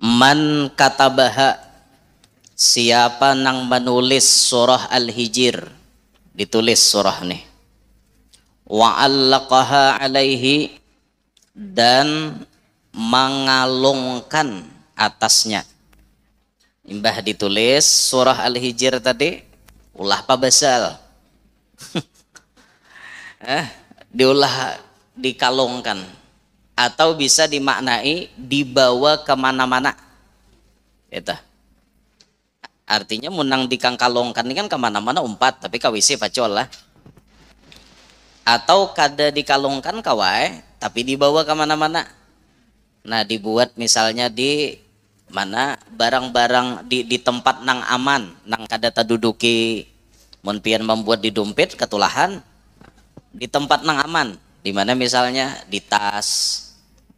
Man katabaha, siapa nang menulis surah Al-Hijr, ditulis surah nih. Wa 'allaqaha alaihi, dan mengalungkan atasnya. Imbah ditulis surah Al-Hijr tadi, ulah pabasal. Diulah, dikalungkan, atau bisa dimaknai dibawa kemana-mana. Itu artinya munang dikangkalongkan ini kan kemana-mana umpat, tapi kawisi pacol lah. Atau kada dikalungkan kawai, tapi dibawa kemana-mana. Nah, dibuat misalnya di mana barang-barang di tempat nang aman, nang kada taduduki, mun pian membuat di dompet ketulahan, di tempat nang aman, di mana misalnya di tas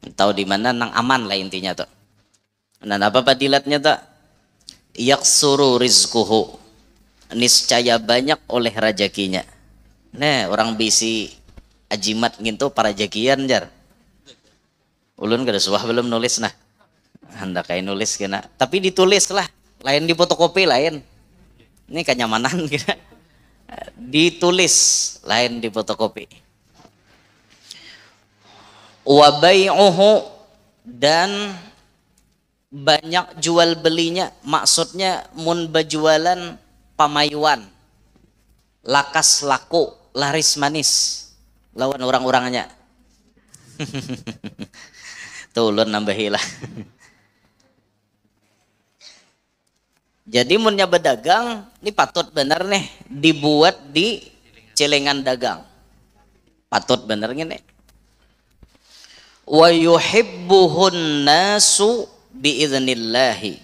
atau di mana nang aman lah intinya tuh. Nah, apa padilatnya tuh? Yaksuru rizquhu, niscaya banyak oleh rajakinya. Nah, orang bisi ajimat gitu para jakian jar. Ulun kada suah belum nulis nah. Hendak kayak nulis kena, tapi ditulis lah, lain di fotokopi lain. Ini kenyamanan kira. Ditulis lain di fotokopi. Wa bai'uhu, dan banyak jual belinya, maksudnya mun bajualan pamayuan, lakas laku, laris manis lawan orang-orangnya. Tuh ulun nambahilah. Jadi munnya berdagang, ini patut bener nih dibuat di celengan dagang. Patut bener gini. Wa yuhibbuhun nasu biiznillahi,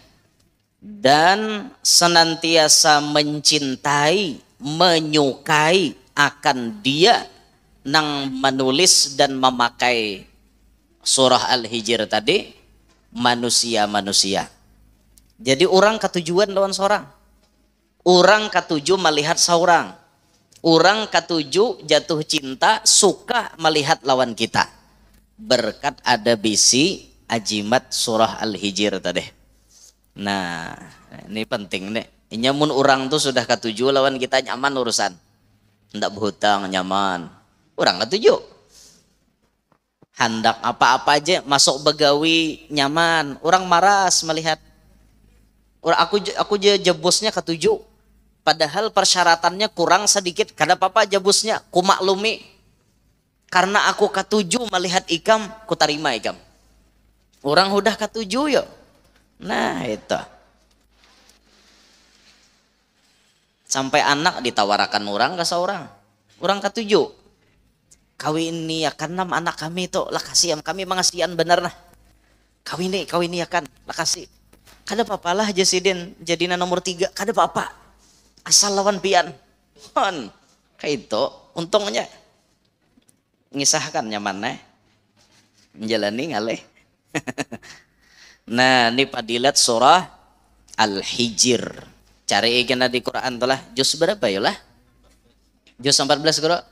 dan senantiasa mencintai, menyukai akan dia nang menulis dan memakai surah Al-Hijr tadi manusia-manusia. Jadi orang ketujuan lawan seorang, orang ketujuh melihat seorang, orang ketujuh jatuh cinta, suka melihat lawan kita berkat ada bisi ajimat surah Al-Hijr tadi. Nah, ini penting nih. Nyamun orang tuh sudah ketujuh lawan kita nyaman urusan, ndak berhutang nyaman, orang ketujuh. Hendak apa-apa aja masuk begawi nyaman, orang maras melihat. Aku jebusnya ketujuh, padahal persyaratannya kurang sedikit, kada apa-apa jebusnya, ku maklumi, karena aku ketujuh melihat ikam, ku tarima ikam. Orang udah ketujuh yo. Nah itu, sampai anak ditawarkan orang ke seorang, orang ketujuh, kawin ini akan 6 anak kami itu, lah kasihan kami mengasihan bener nah, kawin ini akan lah kasih. Kada apa-apalah jasidin jadinya nomor 3, kada apa-apa asal lawan pian hon kayak itu. Untungnya ngisahkan nyaman menjalani ngaleh. Nah, ini padilat surah Al-Hijr, cari ikena di Quran telah juz berapa ya lah, juz 14 kira,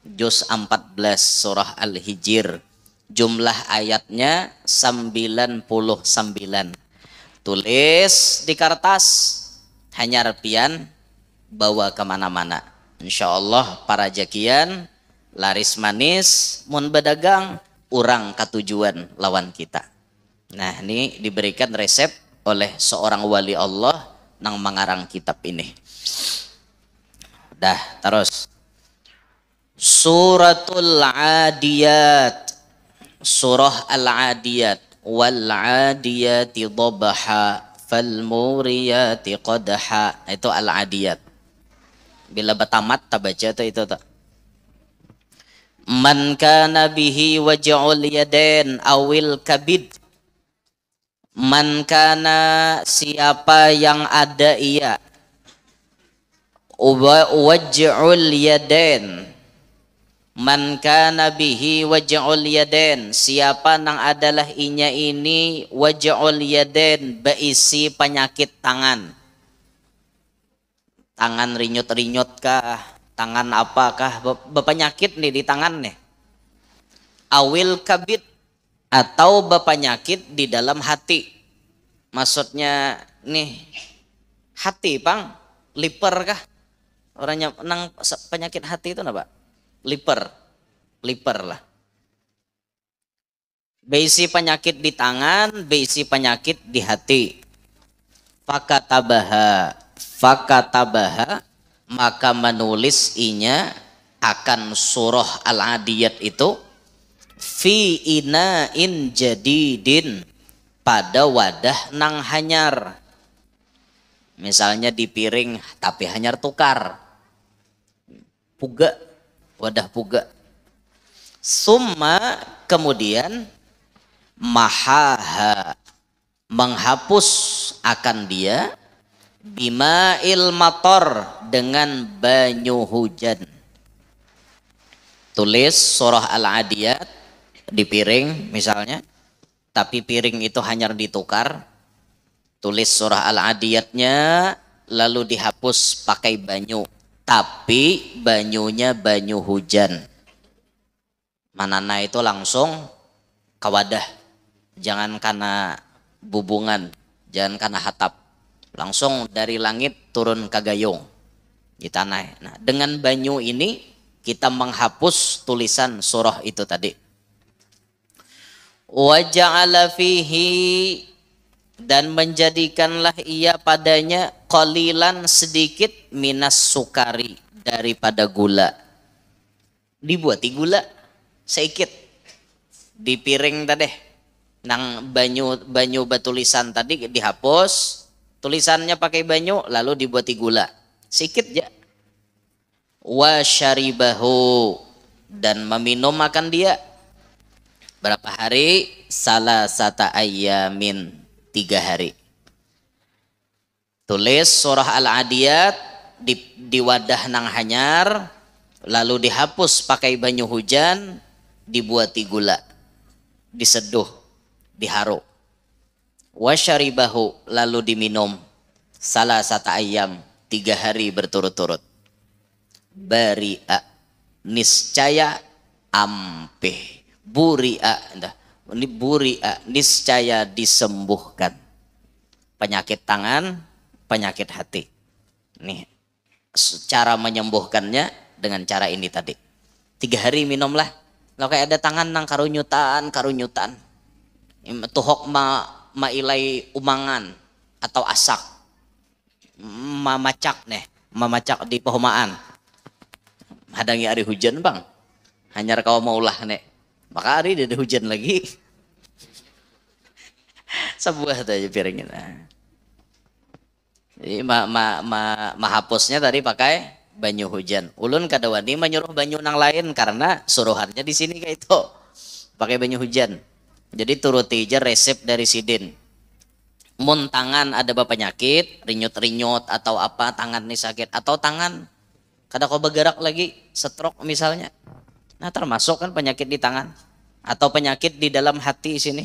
juz 14 surah Al-Hijr, jumlah ayatnya 99. Tulis di kertas, hanya repian bawa kemana-mana. Insya Allah para jakian laris manis, mun bedagang orang ketujuan lawan kita. Nah, ini diberikan resep oleh seorang wali Allah nang mengarang kitab ini. Dah terus Suratul Adiyat, surah Al-Adiyat. Wal adiyati dhabha fal muriyati qadha, itu Al Adiyat. Bila batamat tabaca itu tak. Man kana bihi waj'ul yadain awil kabid, man kana siapa yang ada ia, waj'ul yadain, man kana bihi waj'ul yadain, siapa nang adalah inya ini waj'ul yadain, berisi penyakit tangan. Tangan rinyut-rinyut kah, tangan apakah, berpenyakit nih di tangan nih. Awil kabid, atau berpenyakit di dalam hati. Maksudnya nih hati pang, liper kah? Orangnya nang penyakit hati itu apa? Liper, liper lah. Beisi penyakit di tangan, beisi penyakit di hati. Fakatabaha, fakatabaha, maka menulis inya akan surah Al-Adiyat itu fi ina'in jadidin, pada wadah nang hanyar. Misalnya di piring tapi hanyar tukar. Puga, wadah puga. Summa kemudian mahaha, menghapus akan dia bima'il mator, dengan banyu hujan. Tulis surah Al-Adiyat di piring misalnya, tapi piring itu hanya ditukar. Tulis surah Al-Adiyatnya lalu dihapus pakai banyu, tapi banyunya banyu hujan. Manana itu langsung ke wadah, jangan karena bubungan, jangan karena hatap, langsung dari langit turun ke gayung di tanah. Nah, dengan banyu ini kita menghapus tulisan surah itu tadi. Wa ja'ala fihi, dan menjadikanlah ia padanya qalilan, sedikit, minas sukari, daripada gula. Dibuati gula sedikit di piring tadi, nang banyu batulisan tadi dihapus, tulisannya pakai banyu lalu dibuati gula sedikit ya. Wa syaribahu, dan meminum makan dia berapa hari? Salasata ayyamin, 3 hari. Tulis surah Al-Adiyat di wadah nang hanyar, lalu dihapus pakai banyu hujan, dibuati gula, diseduh, diharu. Wasyaribahu, lalu diminum salasata ayyam, 3 hari berturut-turut. Bari'a, niscaya, ampeh, buri'a, ini buri'a, niscaya disembuhkan penyakit tangan, penyakit hati. Nih cara menyembuhkannya dengan cara ini tadi. 3 hari minumlah. Kalau kayak ada tangan nang karunyutan, tuhok mailai umangan atau asak, mamacak di pehomaan. Hadangi hari hujan bang, hanyar kau maulah nek, maka hari ada hujan lagi. Sebuah aja piringnya. Jadi mahapusnya tadi pakai banyu hujan. Ulun kadawani menyuruh banyu nang lain karena suruhannya di sini kayak itu pakai banyu hujan. Jadi turuti aja resep dari sidin. Mun tangan ada penyakit, rinyut-rinyut atau apa, tangan nih sakit atau tangan kada kau bergerak lagi, stroke misalnya. Nah, termasuk kan penyakit di tangan atau penyakit di dalam hati sini.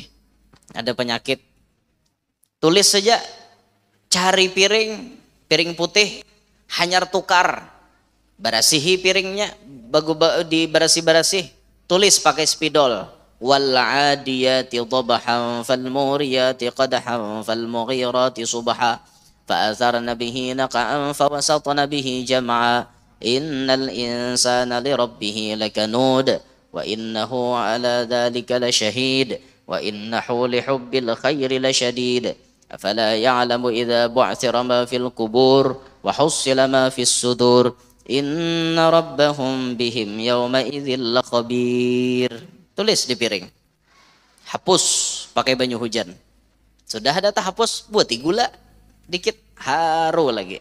Ada penyakit. Tulis saja, cari piring putih, hanyar tukar. Barasihi piringnya, dibarasi-barasi. Tulis pakai spidol. Wal 'adiyati dhabhan fal muriyati qadhan fal mughirati subha fa atharna bihi naqan fa wasatna bihi jam'a. Innal insana li rabbih lakanud wa innahu ala dhalika lasyahid wa innahu li hubbil khairi lasyadid afala ya'lamu idza bu'thira ma fil qubur wa hussila ma fis sudur inna rabbahum bihim yawma idzil lakhabir. Tulis di piring, hapus pakai banyu hujan. Sudah ada hapus, buat gula dikit, haru lagi,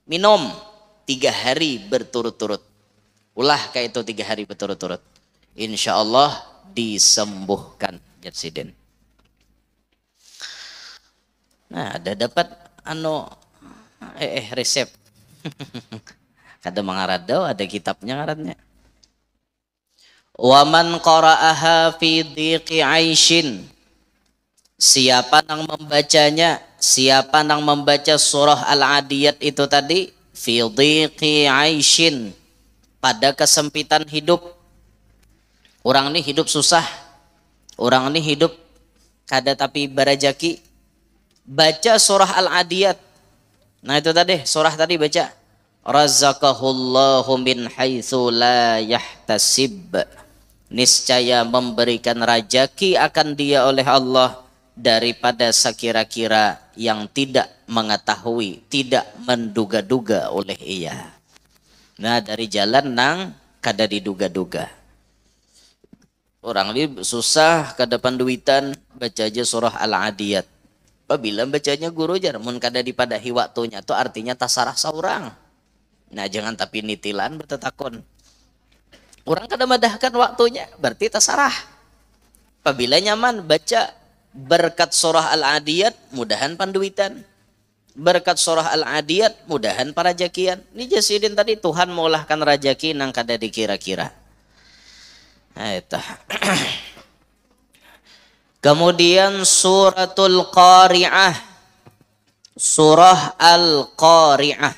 minum 3 hari berturut-turut. Ulah kayak itu 3 hari berturut-turut. Insya Allah disembuhkan Jatsiden. Nah, ada dapat resep. Kada mangaradau, ada kitabnya ngarannya. Wa man qara'aha fi dhiqi 'aishin. Siapa yang membacanya, siapa yang membaca surah Al-Adiyat itu tadi, fi dhiqi 'aishin, pada kesempitan hidup. Orang ini hidup susah, orang ini hidup kada tapi barajaki, baca surah Al-Adiyat. Nah itu tadi, surah tadi baca. Razaqahullahu min haitsu la yahtasib. Niscaya memberikan rajaki akan dia oleh Allah daripada sekira-kira yang tidak mengetahui, tidak menduga-duga oleh ia. Nah dari jalan nang kada diduga-duga. Orang ini susah kada panduitan baca aja surah Al-Adiyat. Apabila bacanya guru jar mun kada dipadahi waktunya tu artinya tasarah saurang. Nah jangan tapi nitilan bertetakon. Orang kada madahkan waktunya berarti tasarah. Apabila nyaman baca berkat surah Al-Adiyat mudahan panduitan. Berkat surah Al-Adiyat mudahan para jakian. Ini jasidin tadi Tuhan mengolahkan rajaki nang kada dikira-kira. Nah, itu. Kemudian suratul Qari'ah. Surah Al-Qari'ah.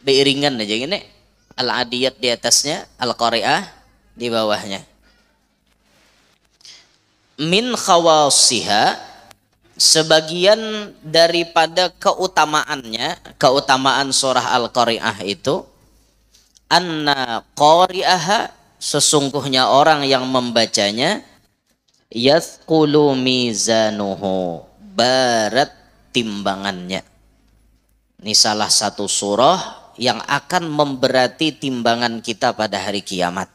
Beiringan aja gini. Al-Adiyat di atasnya, Al-Qari'ah di bawahnya. Min khawasiha, sebagian daripada keutamaannya, keutamaan surah Al-Qari'ah itu, anna qari'aha, sesungguhnya orang yang membacanya, yathqulu mizanuhu, barat timbangannya. Ini salah satu surah yang akan memberati timbangan kita pada hari kiamat.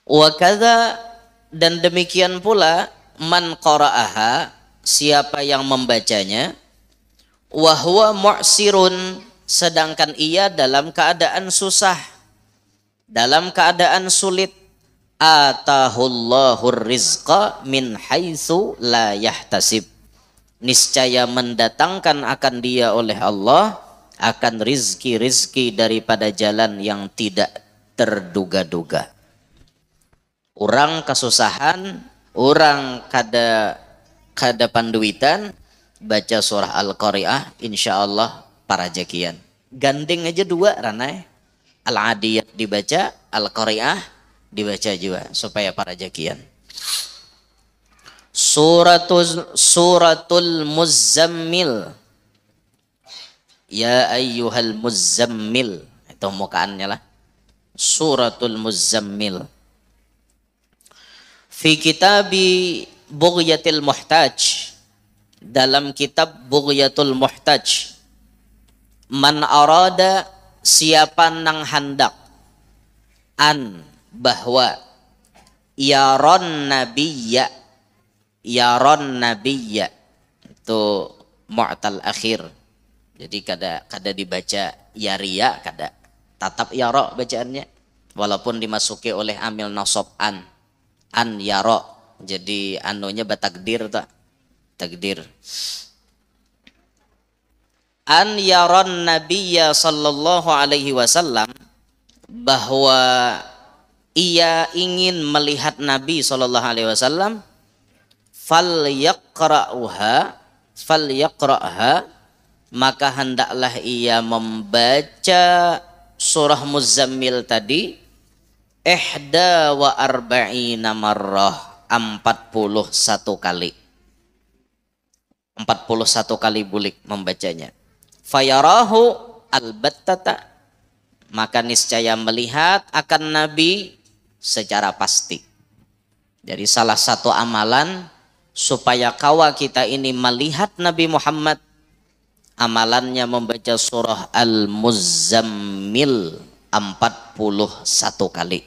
Wa kadza, dan demikian pula man qara'aha, siapa yang membacanya, wa huwa mu'sirun, sedangkan ia dalam keadaan susah, dalam keadaan sulit, atahullahur rizqa min haitsu la yahtasib, niscaya mendatangkan akan dia oleh Allah akan rizki-rizki daripada jalan yang tidak terduga-duga. Orang kesusahan, orang kada panduitan, baca surah Al-Qari'ah, insya Allah para jakian. Gandeng aja dua ranai, Al-Adiyat dibaca, Al-Qari'ah dibaca juga supaya para jakian. Suratul Muzammil. Ya ayyuhal muzammil, itu mukaannya lah. Suratul Muzammil. Fi kitabi Bughyatil Muhtaj, dalam kitab Bughyatul Muhtaj, man arada, siapa nang hendak, an, bahwa, yaron nabiyya, itu mu'tal akhir. Jadi kada dibaca yaria, kada tatap yaro bacaannya, walaupun dimasuki oleh amil nasab an yaro, jadi anunya batakdir tak takdir. An yaron nabiyya sallallahu alaihi wasallam, bahwa ia ingin melihat Nabi sallallahu alaihi wasallam, falyaqra'ha, maka hendaklah ia membaca surah Muzammil tadi ihda wa arba'ina marrah, 41 kali. 41 kali bulik membacanya. Fayarahu albattata, maka niscaya melihat akan Nabi secara pasti. Jadi salah satu amalan supaya kawa kita ini melihat Nabi Muhammad, amalannya membaca surah Al-Muzammil 41 kali.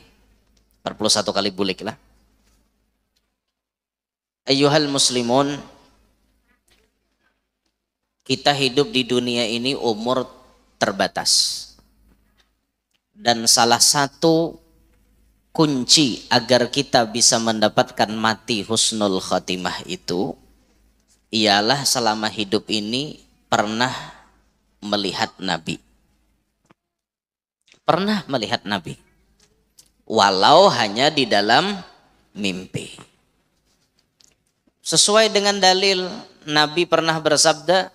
41 kali bulik lah. Ayyuhal muslimun, kita hidup di dunia ini umur terbatas. Dan salah satu kunci agar kita bisa mendapatkan mati husnul khatimah itu ialah selama hidup ini pernah melihat Nabi. Pernah melihat Nabi. Walau hanya di dalam mimpi. Sesuai dengan dalil, Nabi pernah bersabda,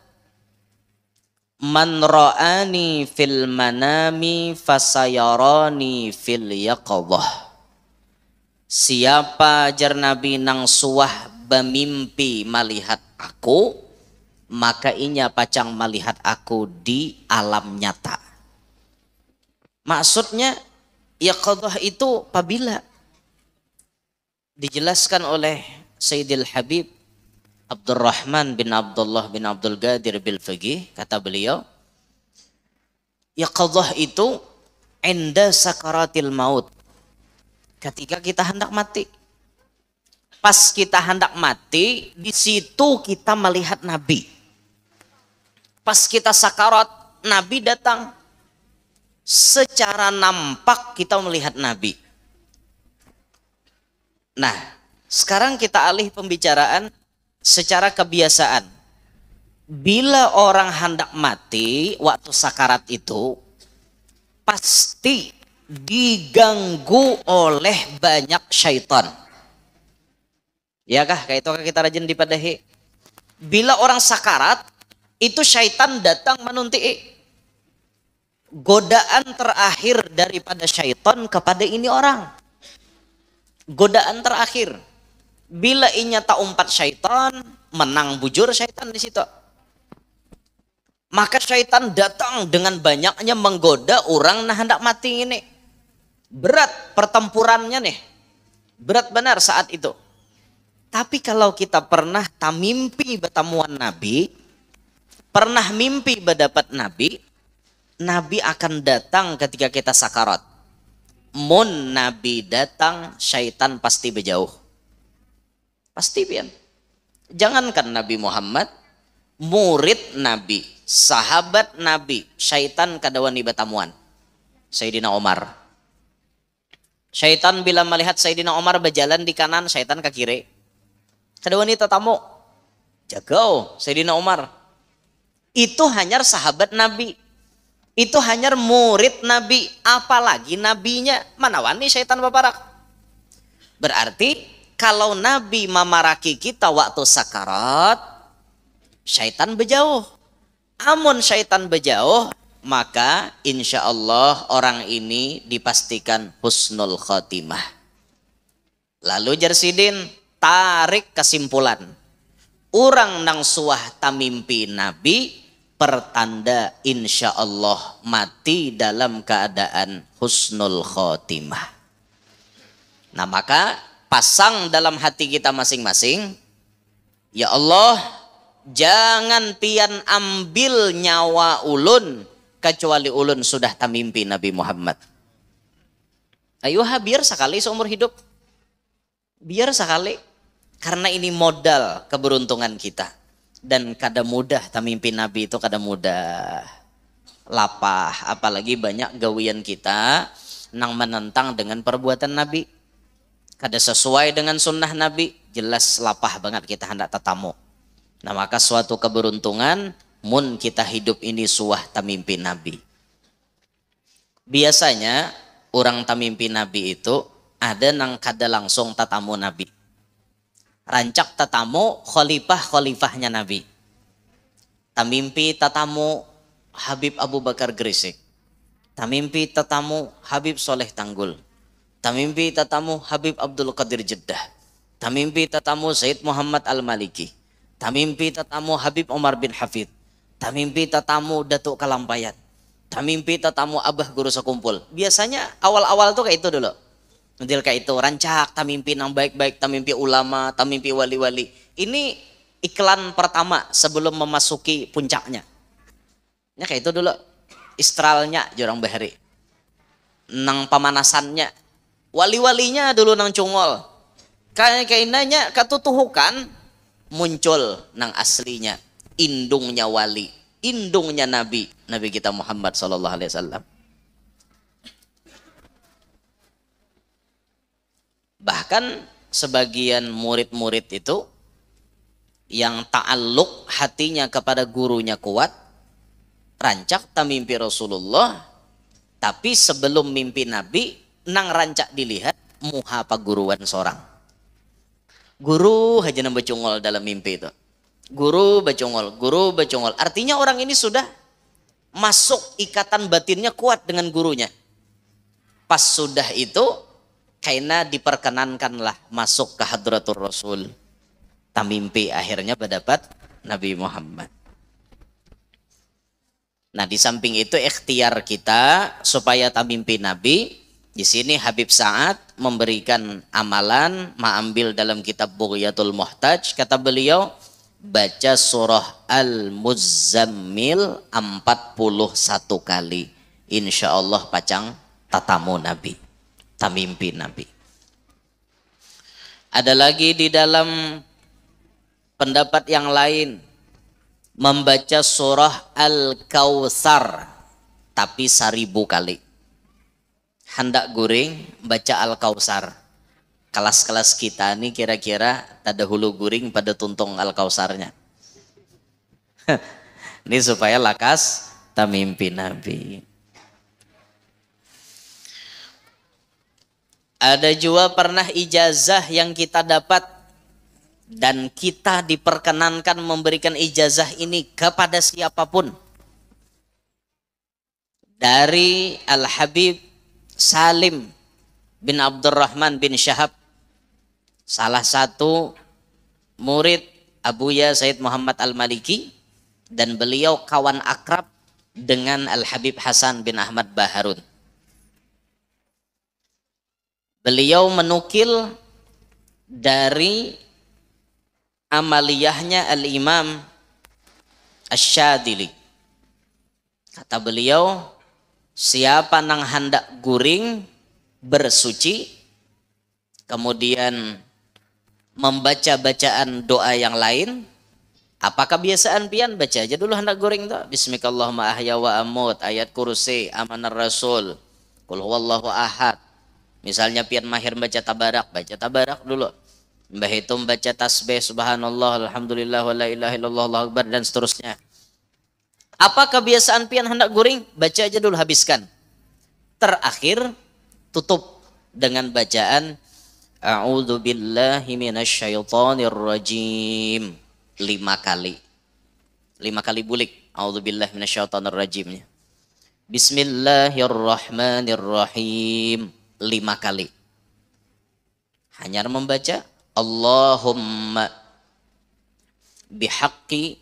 man ra'ani fil manami fasayarani fil yaqadhah. Siapa jar Nabi nang suah bamimpi melihat aku, maka inya pacang melihat aku di alam nyata. Maksudnya yaqadhah itu apabila dijelaskan oleh Sayyidil Habib Abdurrahman bin Abdullah bin Abdul Qadir bil Faqih, kata beliau, yaqadhah itu inda sakaratil maut, ketika kita hendak mati. Pas kita hendak mati, di situ kita melihat Nabi. Pas kita sakarat, Nabi datang. Secara nampak kita melihat Nabi. Nah, sekarang kita alih pembicaraan secara kebiasaan. Bila orang hendak mati waktu sakarat itu, pasti diganggu oleh banyak syaitan. Ya kah? Kayak itu kita rajin dipadahi. Bila orang sakarat, itu syaitan datang menunti. Godaan terakhir daripada syaitan kepada ini orang. Godaan terakhir. Bila inya tak umpat syaitan, menang bujur syaitan di situ. Maka syaitan datang dengan banyaknya menggoda orang nah hendak mati ini. Berat pertempurannya nih. Berat benar saat itu. Tapi kalau kita pernah mimpi bertemuan Nabi, pernah mimpi berdapat Nabi, Nabi akan datang ketika kita sakarat. Mun Nabi datang, syaitan pasti berjauh. Pasti pian. Jangankan Nabi Muhammad, murid Nabi, sahabat Nabi, syaitan kadawani bertemuan. Sayyidina Umar. Syaitan bila melihat Sayyidina Umar berjalan di kanan, syaitan ke kiri. Kedua wanita tamu, jago Sayyidina Umar. Itu hanya sahabat Nabi. Itu hanya murid Nabi. Apalagi nabinya. Mana wani syaitan baparak. Berarti kalau Nabi memaraki kita waktu sakarat, syaitan berjauh. Amun syaitan berjauh, maka insya Allah orang ini dipastikan husnul khotimah. Lalu Jarsidin tarik kesimpulan, orang nang suah tamimpi Nabi pertanda insya Allah mati dalam keadaan husnul khotimah. Nah maka pasang dalam hati kita masing-masing, ya Allah jangan pian ambil nyawa ulun kecuali ulun sudah tamimpi Nabi Muhammad. Ayo biar sekali seumur hidup, biar sekali. Karena ini modal keberuntungan kita. Dan kada mudah tamimpi Nabi itu, kada mudah. Lapah, apalagi banyak gawian kita nang menentang dengan perbuatan Nabi. Kada sesuai dengan sunnah Nabi, jelas lapah banget kita hendak tatamu. Nah maka suatu keberuntungan mun kita hidup ini suah tamimpi Nabi. Biasanya orang tamimpi Nabi itu ada nang kada langsung tatamu Nabi. Rancak tatamu khalifah-khalifahnya Nabi. Tamimpi tatamu Habib Abu Bakar Gresik. Tamimpi tatamu Habib Soleh Tanggul. Tamimpi tatamu Habib Abdul Qadir Jeddah. Tamimpi tatamu Said Muhammad Al-Maliki. Tamimpi tatamu Habib Omar bin Hafid. Tamimpi tatamu Datuk Kalampayat. Tamimpi tatamu Abah Guru Sekumpul. Biasanya awal-awal tuh kayak itu dulu. Nanti kayak itu rancak tamimpi yang baik-baik, tamimpi ulama, tamimpi wali-wali. Ini iklan pertama sebelum memasuki puncaknya. Ya kayak itu dulu. Istralnya jorang bahari. Nang pemanasannya. Wali-walinya dulu nang cungol. Kainanya katutuhukan muncul nang aslinya. Indungnya wali. Indungnya Nabi. Nabi kita Muhammad SAW. Bahkan sebagian murid-murid itu yang ta'alluq hatinya kepada gurunya kuat, rancak tamimpi Rasulullah, tapi sebelum mimpi Nabi, nang rancak dilihat muha paguruan seorang. Guru haja nang becungol dalam mimpi itu. Guru becungol. Artinya orang ini sudah masuk ikatan batinnya kuat dengan gurunya. Pas sudah itu, kaina diperkenankanlah masuk ke hadratur Rasul. tamimpi akhirnya berdapat Nabi Muhammad. Nah, di samping itu ikhtiar kita supaya tamimpi Nabi. Di sini Habib Sa'ad memberikan amalan, mengambil dalam kitab Bughyatul Muhtaj, kata beliau, baca surah Al-Muzammil 41 kali. Insya Allah pacang tatamu Nabi, tamimpi Nabi. Ada lagi di dalam pendapat yang lain, membaca surah Al-Kautsar tapi 1000 kali. Hendak guring baca Al-Kautsar. Kelas-kelas kita nih kira-kira tada hulu guring pada tuntung Al-Kautsarnya. Ini supaya lakas tamimpi Nabi. Ada juga pernah ijazah yang kita dapat dan kita diperkenankan memberikan ijazah ini kepada siapapun. Dari Al-Habib Salim bin Abdurrahman bin Syahab, salah satu murid Abuya Said Muhammad Al-Maliki, dan beliau kawan akrab dengan Al-Habib Hasan bin Ahmad Baharun. Beliau menukil dari amaliyahnya Al-Imam Asy-Syadili. Kata beliau, siapa nang hendak guring bersuci, kemudian membaca bacaan doa yang lain, apa kebiasaan pian baca aja dulu hendak guring tuh. Bismillahirrahmanirrahim, ahya wa amut, ayat kursi, amanar rasul, qul huwallahu ahad. Misalnya pian mahir baca tabarak dulu. Mbah itu baca tasbih subhanallah, alhamdulillah, wa la ilaha illallah, Allahu akbar, dan seterusnya. Apa kebiasaan pian hendak guring? Baca aja dulu, habiskan. Terakhir tutup dengan bacaan a'udzu billahi minasyaitonir rajim 5 kali. 5 kali bulik a'udzu billahi minasyaitonir rajimnya. Bismillahirrahmanirrahim 5 kali. Hanya membaca Allahumma bihaqqi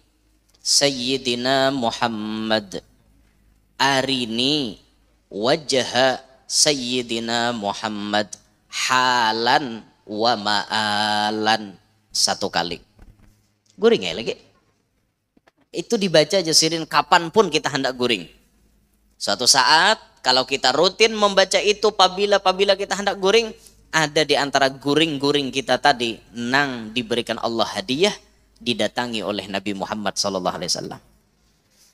Sayyidina Muhammad arini wajha Sayyidina Muhammad halan wa ma'alan 1 kali. Guring ya lagi. Itu dibaca aja sirin kapanpun kita hendak guring. Suatu saat kalau kita rutin membaca itu apabila kita hendak guring, ada di antara guring-guring kita tadi nang diberikan Allah hadiah, didatangi oleh Nabi Muhammad SAW.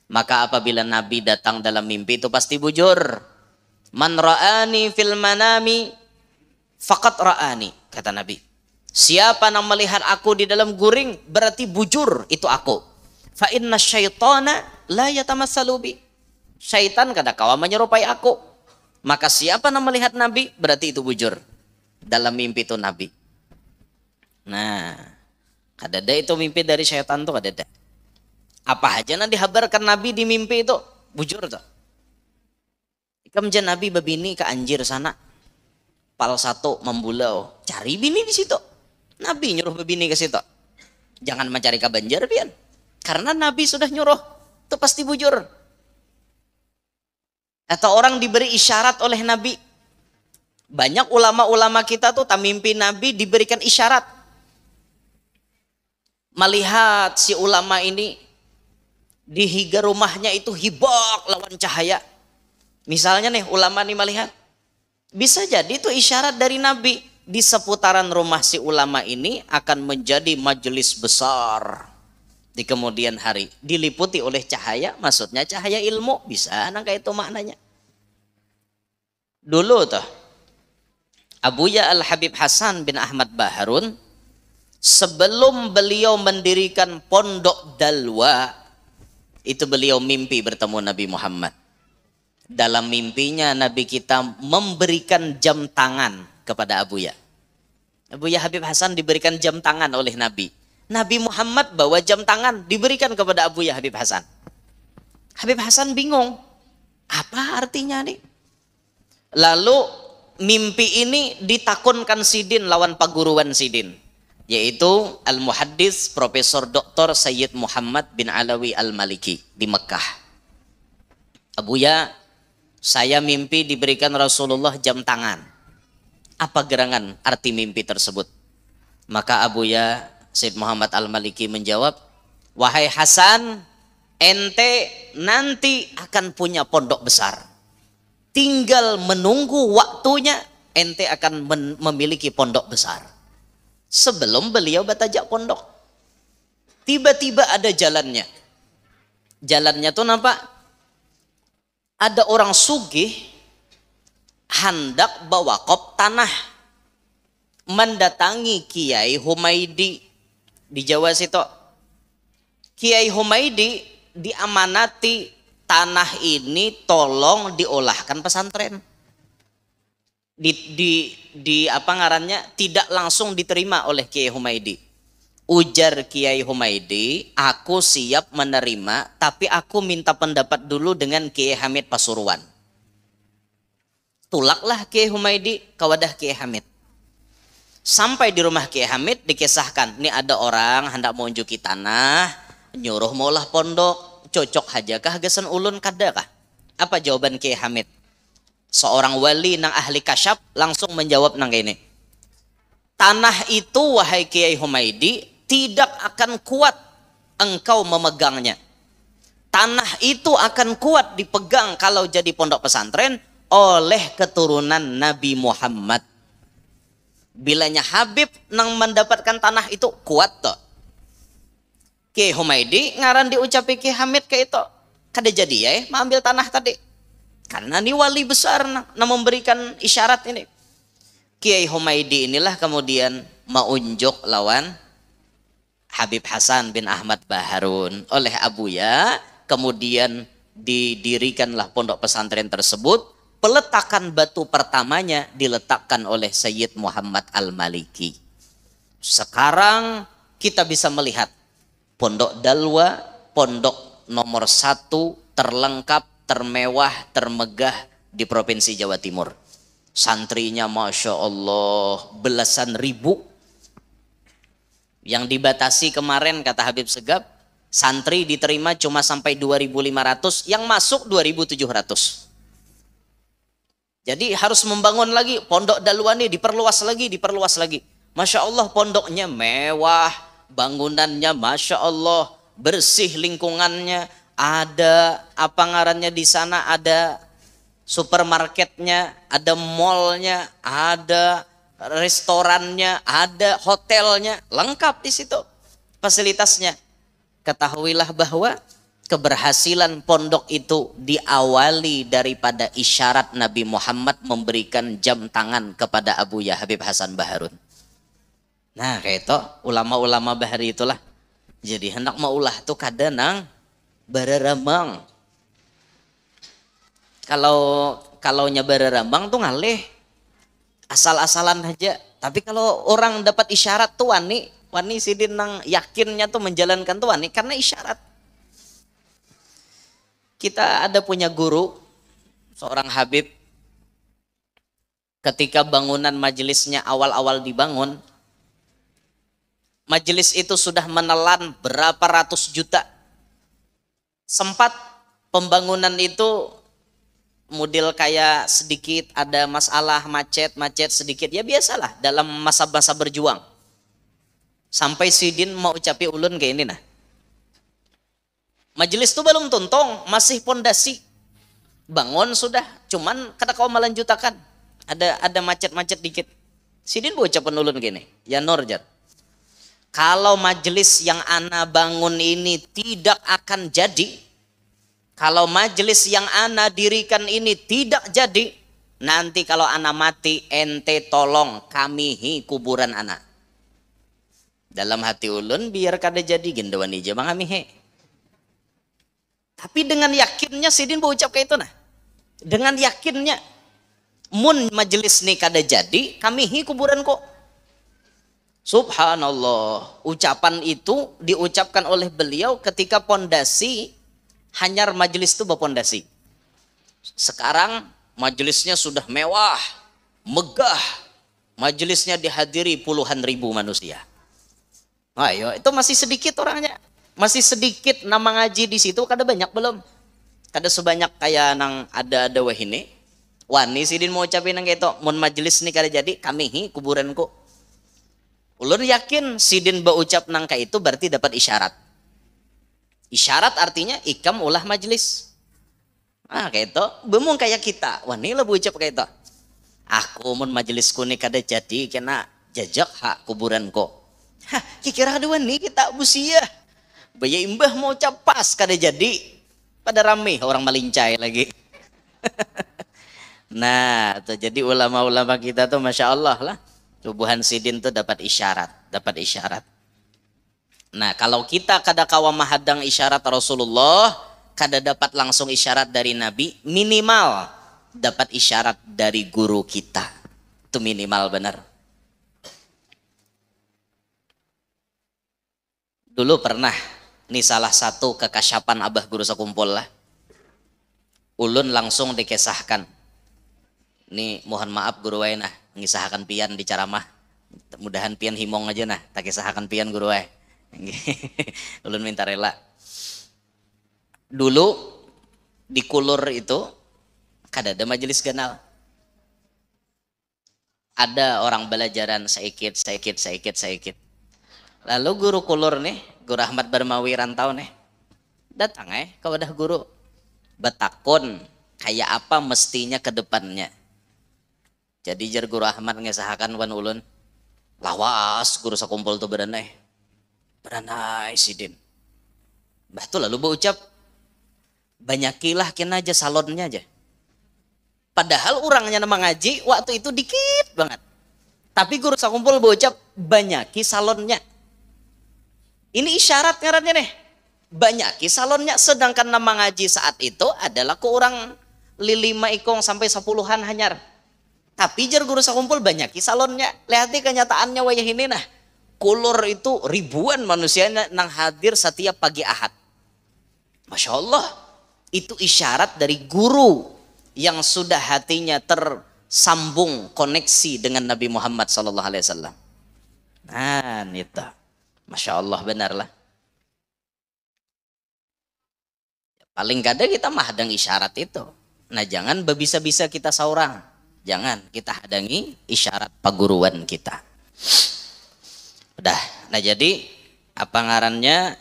Maka apabila Nabi datang dalam mimpi itu pasti bujur. Man ra'ani fil manami faqat ra'ani, kata Nabi. Siapa yang melihat aku di dalam guring berarti bujur itu aku. Fa inna syaitana la yatamassalu bi. Syaitan kada kawa menyerupai aku. Maka siapa yang melihat Nabi berarti itu bujur. Dalam mimpi itu Nabi. Nah, kadada itu mimpi dari syaitan tuh kadada. Apa aja nanti dihabarkan Nabi di mimpi itu bujur tuh. Ikam jan Nabi babini ke anjir sana. Pal 1 membulau, cari bini di situ. Nabi nyuruh babini ke situ. Jangan mencari ke banjar pian. Karena Nabi sudah nyuruh, itu pasti bujur. Atau orang diberi isyarat oleh Nabi. Banyak ulama-ulama kita tuh tak mimpi Nabi diberikan isyarat. Melihat si ulama ini di higa rumahnya itu hibak lawan cahaya. Misalnya nih ulama nih melihat. Bisa jadi itu isyarat dari Nabi. Di seputaran rumah si ulama ini akan menjadi majelis besar. Di kemudian hari diliputi oleh cahaya, maksudnya cahaya ilmu, bisa nangka itu maknanya. Dulu tuh Abuya Al-Habib Hasan bin Ahmad Baharun, sebelum beliau mendirikan pondok Dalwa, itu beliau mimpi bertemu Nabi Muhammad. Dalam mimpinya Nabi kita memberikan jam tangan kepada Abuya. Abuya Habib Hasan diberikan jam tangan oleh Nabi. Nabi Muhammad bawa jam tangan diberikan kepada Abuya Habib Hasan. Habib Hasan bingung, apa artinya nih? Lalu mimpi ini ditakunkan Sidin lawan paguruan Sidin. yaitu Al-Muhaddis Profesor Dr. Sayyid Muhammad bin Alawi Al-Maliki di Mekah. Abuya, saya mimpi diberikan Rasulullah jam tangan. Apa gerangan arti mimpi tersebut? Maka Abuya Sayyid Muhammad Al-Maliki menjawab, wahai Hasan, ente nanti akan punya pondok besar. Tinggal menunggu waktunya, ente akan memiliki pondok besar. Sebelum beliau batajak pondok, tiba-tiba ada jalannya. Jalannya tuh nampak ada orang sugih hendak bawa kop tanah mendatangi Kiai Humaidi di Jawa situ. Kiai Humaidi diamanati tanah ini tolong diolahkan pesantren. Di apa ngarannya tidak langsung diterima oleh Kiai Humaidi. Ujar Kiai Humaidi, aku siap menerima, tapi aku minta pendapat dulu dengan Kiai Hamid Pasuruan. Tulaklah Kiai Humaidi ke wadah Kiai Hamid. Sampai di rumah Kiai Hamid dikisahkan, ini ada orang hendak mau unjuki tanah, nyuruh maulah pondok, cocok hajakah gasan ulun kadakah? Apa jawaban Kiai Hamid? Seorang wali nang ahli kasyaf langsung menjawab nang ini. Tanah itu wahai Kiai Humaidi tidak akan kuat engkau memegangnya. Tanah itu akan kuat dipegang kalau jadi pondok pesantren oleh keturunan Nabi Muhammad. Bilanya Habib nang mendapatkan tanah itu kuat toh. Kiai Humaidi ngaran diucapi Kiai Hamid ke itu. Kada jadi ya mengambil tanah tadi. Karena ini wali besar nah memberikan isyarat ini. Kiai Humaidi inilah kemudian maunjuk lawan Habib Hasan bin Ahmad Baharun oleh Abuya. Kemudian didirikanlah pondok pesantren tersebut. Peletakan batu pertamanya diletakkan oleh Sayyid Muhammad Al-Maliki. Sekarang kita bisa melihat pondok Dalwa, pondok nomor 1 terlengkap, termewah, termegah di Provinsi Jawa Timur. Santrinya Masya Allah belasan ribu. Yang dibatasi kemarin kata Habib Segaf, santri diterima cuma sampai 2.500, yang masuk 2.700. Jadi harus membangun lagi pondok Dalwa ini, diperluas lagi. Masya Allah pondoknya mewah, bangunannya Masya Allah, bersih lingkungannya. Ada apa ngarannya di sana, ada supermarketnya, ada mallnya, ada restorannya, ada hotelnya, lengkap di situ fasilitasnya. Ketahuilah bahwa keberhasilan pondok itu diawali daripada isyarat Nabi Muhammad memberikan jam tangan kepada Abuya Habib Hasan Baharun. Nah kayak itu ulama-ulama bahari itulah. Jadi hendak maulah tuh kadang bararamang. Kalau bararamang tuh ngalih asal-asalan aja. Tapi kalau orang dapat isyarat tuh wani sidin nang yakinnya tuh menjalankan tuh wani karena isyarat. Kita ada punya guru seorang Habib, ketika bangunan majelisnya awal-awal dibangun, majelis itu sudah menelan berapa ratus juta. Sempat pembangunan itu model kayak sedikit ada masalah macet sedikit, ya biasalah dalam masa-masa berjuang. Sampai sidin mau ucapi ulun kayak ini nah. Majelis itu belum tuntong, masih pondasi. Bangun sudah, cuman kada kau melanjutakan. Ada macet-macet dikit. Sidin mau ucapan ulun gini, ya Norjat. Kalau majelis yang ana bangun ini tidak akan jadi, kalau majelis yang ana dirikan ini tidak jadi, nanti kalau ana mati ente tolong kamihi kuburan ana. Dalam hati ulun biar kada jadi gendawan ija bang kamihi. Tapi dengan yakinnya sidin berucap kayak itu nah. Dengan yakinnya mun majelis ini kada jadi kamihi kuburan kok. Subhanallah, ucapan itu diucapkan oleh beliau ketika pondasi hanyar majelis itu berpondasi. Sekarang majelisnya sudah mewah, megah. Majelisnya dihadiri puluhan ribu manusia. Ayo, itu masih sedikit orangnya. Masih sedikit nama ngaji di situ, kada banyak belum. Kada sebanyak kayak nang ada wahini. Wani sidin mau ucapin nang gitu, mun majelis nih kada jadi, kami kuburanku. Ulun yakin sidin baucap nang kayak itu berarti dapat isyarat. Isyarat artinya ikam ulah majelis. Ah kayak itu, bemung kayak kita. Wani lah baucap kayak itu. Aku mun majelisku nih kada jadi kena jajak hak kuburanku. Hah, kira ada wani kita busia. Baya imbah mau capas kada jadi. Pada rame orang malincai lagi. Nah, tuh, jadi ulama-ulama kita tuh Masya Allah lah. Tubuhan sidin tuh dapat isyarat. Dapat isyarat. Nah, kalau kita kada kawa mahadang isyarat Rasulullah, kada dapat langsung isyarat dari Nabi, minimal dapat isyarat dari guru kita. Itu minimal benar. Dulu pernah, ini salah satu kekasyapan abah guru sekumpul lah. Ulun langsung dikesahkan. Ini mohon maaf guru wae nah, ngisahkan pian di ceramah. Mudahan pian himong aja nah, tak kisahkan pian guru wae. Ulun minta rela. Dulu di Kulur itu kada ada majelis ganal. Ada orang belajaran sedikit. Lalu guru Kulur nih, guru Ahmad Barmawi rantau nih, datang kepada guru, betakun kayak apa mestinya ke depannya. Jadi jar guru Ahmad ngesahakan wan ulun, lawas guru sakumpul tuh beranai sidin. Bah tuh lalu berucap, banyakilah kena aja salonnya aja. Padahal orangnya nama ngaji waktu itu dikit banget. Tapi guru sakumpul berucap, banyaki salonnya. Ini isyarat ngarannya nih. Banyaki salonnya, sedangkan nama ngaji saat itu adalah ke orang 5 sampai 10-an hanyar. Tapi jar guru sakumpul banyaki salonnya. Lihat kenyataannya wayah ini nah. Kulur itu ribuan manusia nang hadir setiap pagi Ahad. Masya Allah. Itu isyarat dari guru yang sudah hatinya tersambung koneksi dengan Nabi Muhammad SAW. Nah itu. Masya Allah benar lah. Paling kada kita mahadang isyarat itu. Nah jangan bisa-bisa kita saurang. Jangan kita hadangi isyarat paguruan kita. Udah. Nah jadi apa ngarannya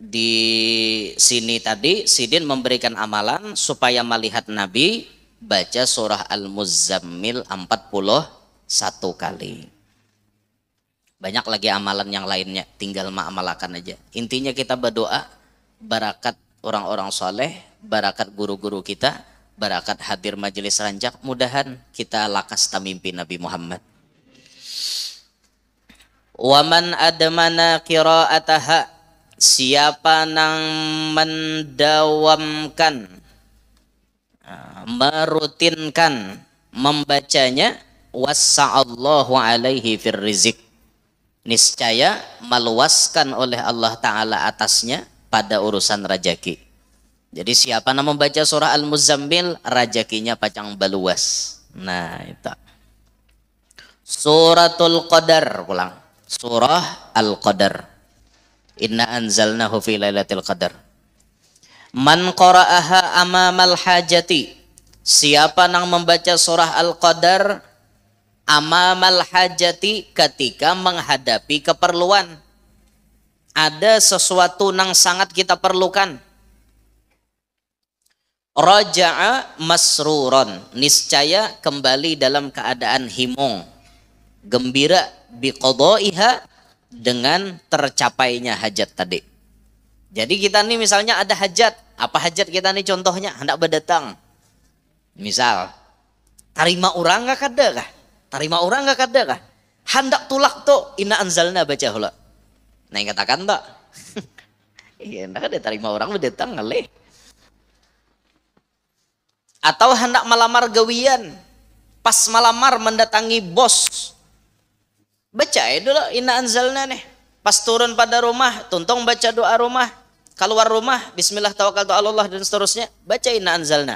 di sini tadi sidin memberikan amalan supaya melihat Nabi baca surah Al-Muzzammil 41 kali. Banyak lagi amalan yang lainnya, tinggal ma'amalakan aja. Intinya kita berdoa, barakat orang-orang soleh, barakat guru-guru kita, barakat hadir majelis rancak, mudahan kita lakas tamimpi Nabi Muhammad. Waman admana qira'ataha, siapa nang mendawamkan, merutinkan membacanya, wassa'allahu alaihi fir rizq, niscaya meluaskan oleh Allah Ta'ala atasnya pada urusan rajaki. Jadi siapa yang membaca surah Al-Muzzammil, rajakinya pacang baluas. Nah itu. Suratul Qadar, pulang. Surah Al-Qadar. Inna anzalnahu fi lailatul qadar. Man qara'aha amamal hajati, siapa yang membaca surah Al-Qadar amamal hajati, ketika menghadapi keperluan, ada sesuatu yang sangat kita perlukan, raja'a masruron, niscaya kembali dalam keadaan himong, gembira, biqadaiha, dengan tercapainya hajat tadi. Jadi kita nih misalnya ada hajat, apa hajat kita nih contohnya, hendak berdatang, misal tarima orang nggak kada kah? Tarima orang nggak kada kah? Hendak tulak tuh inna anzalna baca hula. Nah yang katakan tak? Iya, hendak ada tarima orang berdatang ngalih. Atau hendak melamar gawian, pas melamar mendatangi bos, baca dulu inna anzalna nih. Pas turun pada rumah, tuntung baca doa rumah. Keluar rumah, bismillah tawakkaltu 'ala Allah dan seterusnya, baca inna anzalna.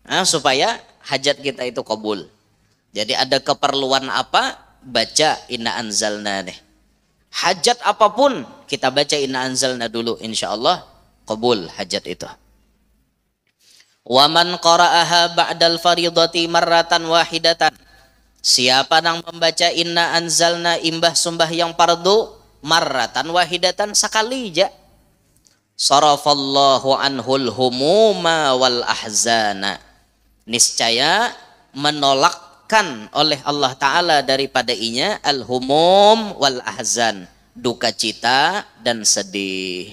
Nah, supaya hajat kita itu kabul. Jadi ada keperluan apa, baca inna anzalna nih. Hajat apapun kita baca inna anzalna dulu, insyaallah qabul hajat itu. Wa man qara'aha ba'dal faridati marratan wahidatan. Siapa yang membaca inna anzalna imbah sembahyang fardu marratan wahidatan sekali aja. Sarafallahu anhul humuma wal ahzana. Niscaya menolakkan oleh Allah Ta'ala daripada inya al-humum wal ahzan, duka cita dan sedih.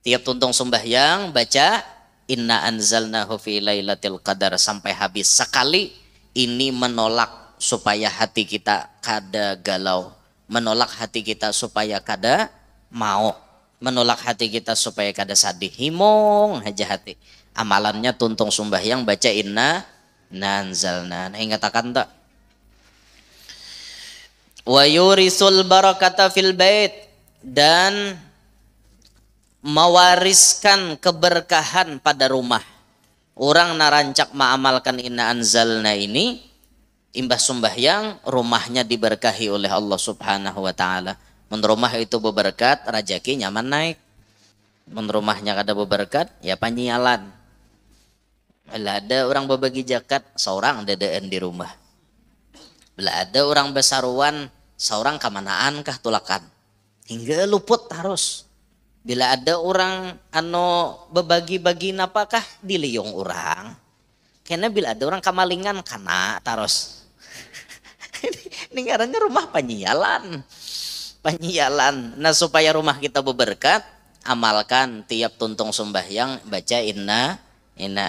Tiap tuntung sembahyang baca inna anzalnahu fi lailatul qadar sampai habis sekali. Ini menolak supaya hati kita kada galau, menolak hati kita supaya kada mau, menolak hati kita supaya kada sadih, himong aja hati. Amalannya tuntung sembahyang baca inna anzalna. Nah, ingat akan tak? Wa yurisul barakata fil bait, dan mewariskan keberkahan pada rumah. Orang narancak mengamalkan inna anzalna ini, imbah sembahyang rumahnya diberkahi oleh Allah Subhanahu wa taala. Mun rumah itu beberkat, rezeki nyaman naik. Mun rumahnya kada beberkat, ya panyialan. Bila ada orang berbagi zakat, seorang dedeen di rumah. Bila ada orang besaruan, seorang kemanaan kah tulakan. Hingga luput harus. Bila ada orang berbagi-bagi napakah diliung orang. Karena bila ada orang kamalingan kana taros. Ini ngarannya rumah panyialan. Panyialan. Nah, supaya rumah kita berberkat, amalkan tiap tuntung sembahyang baca inna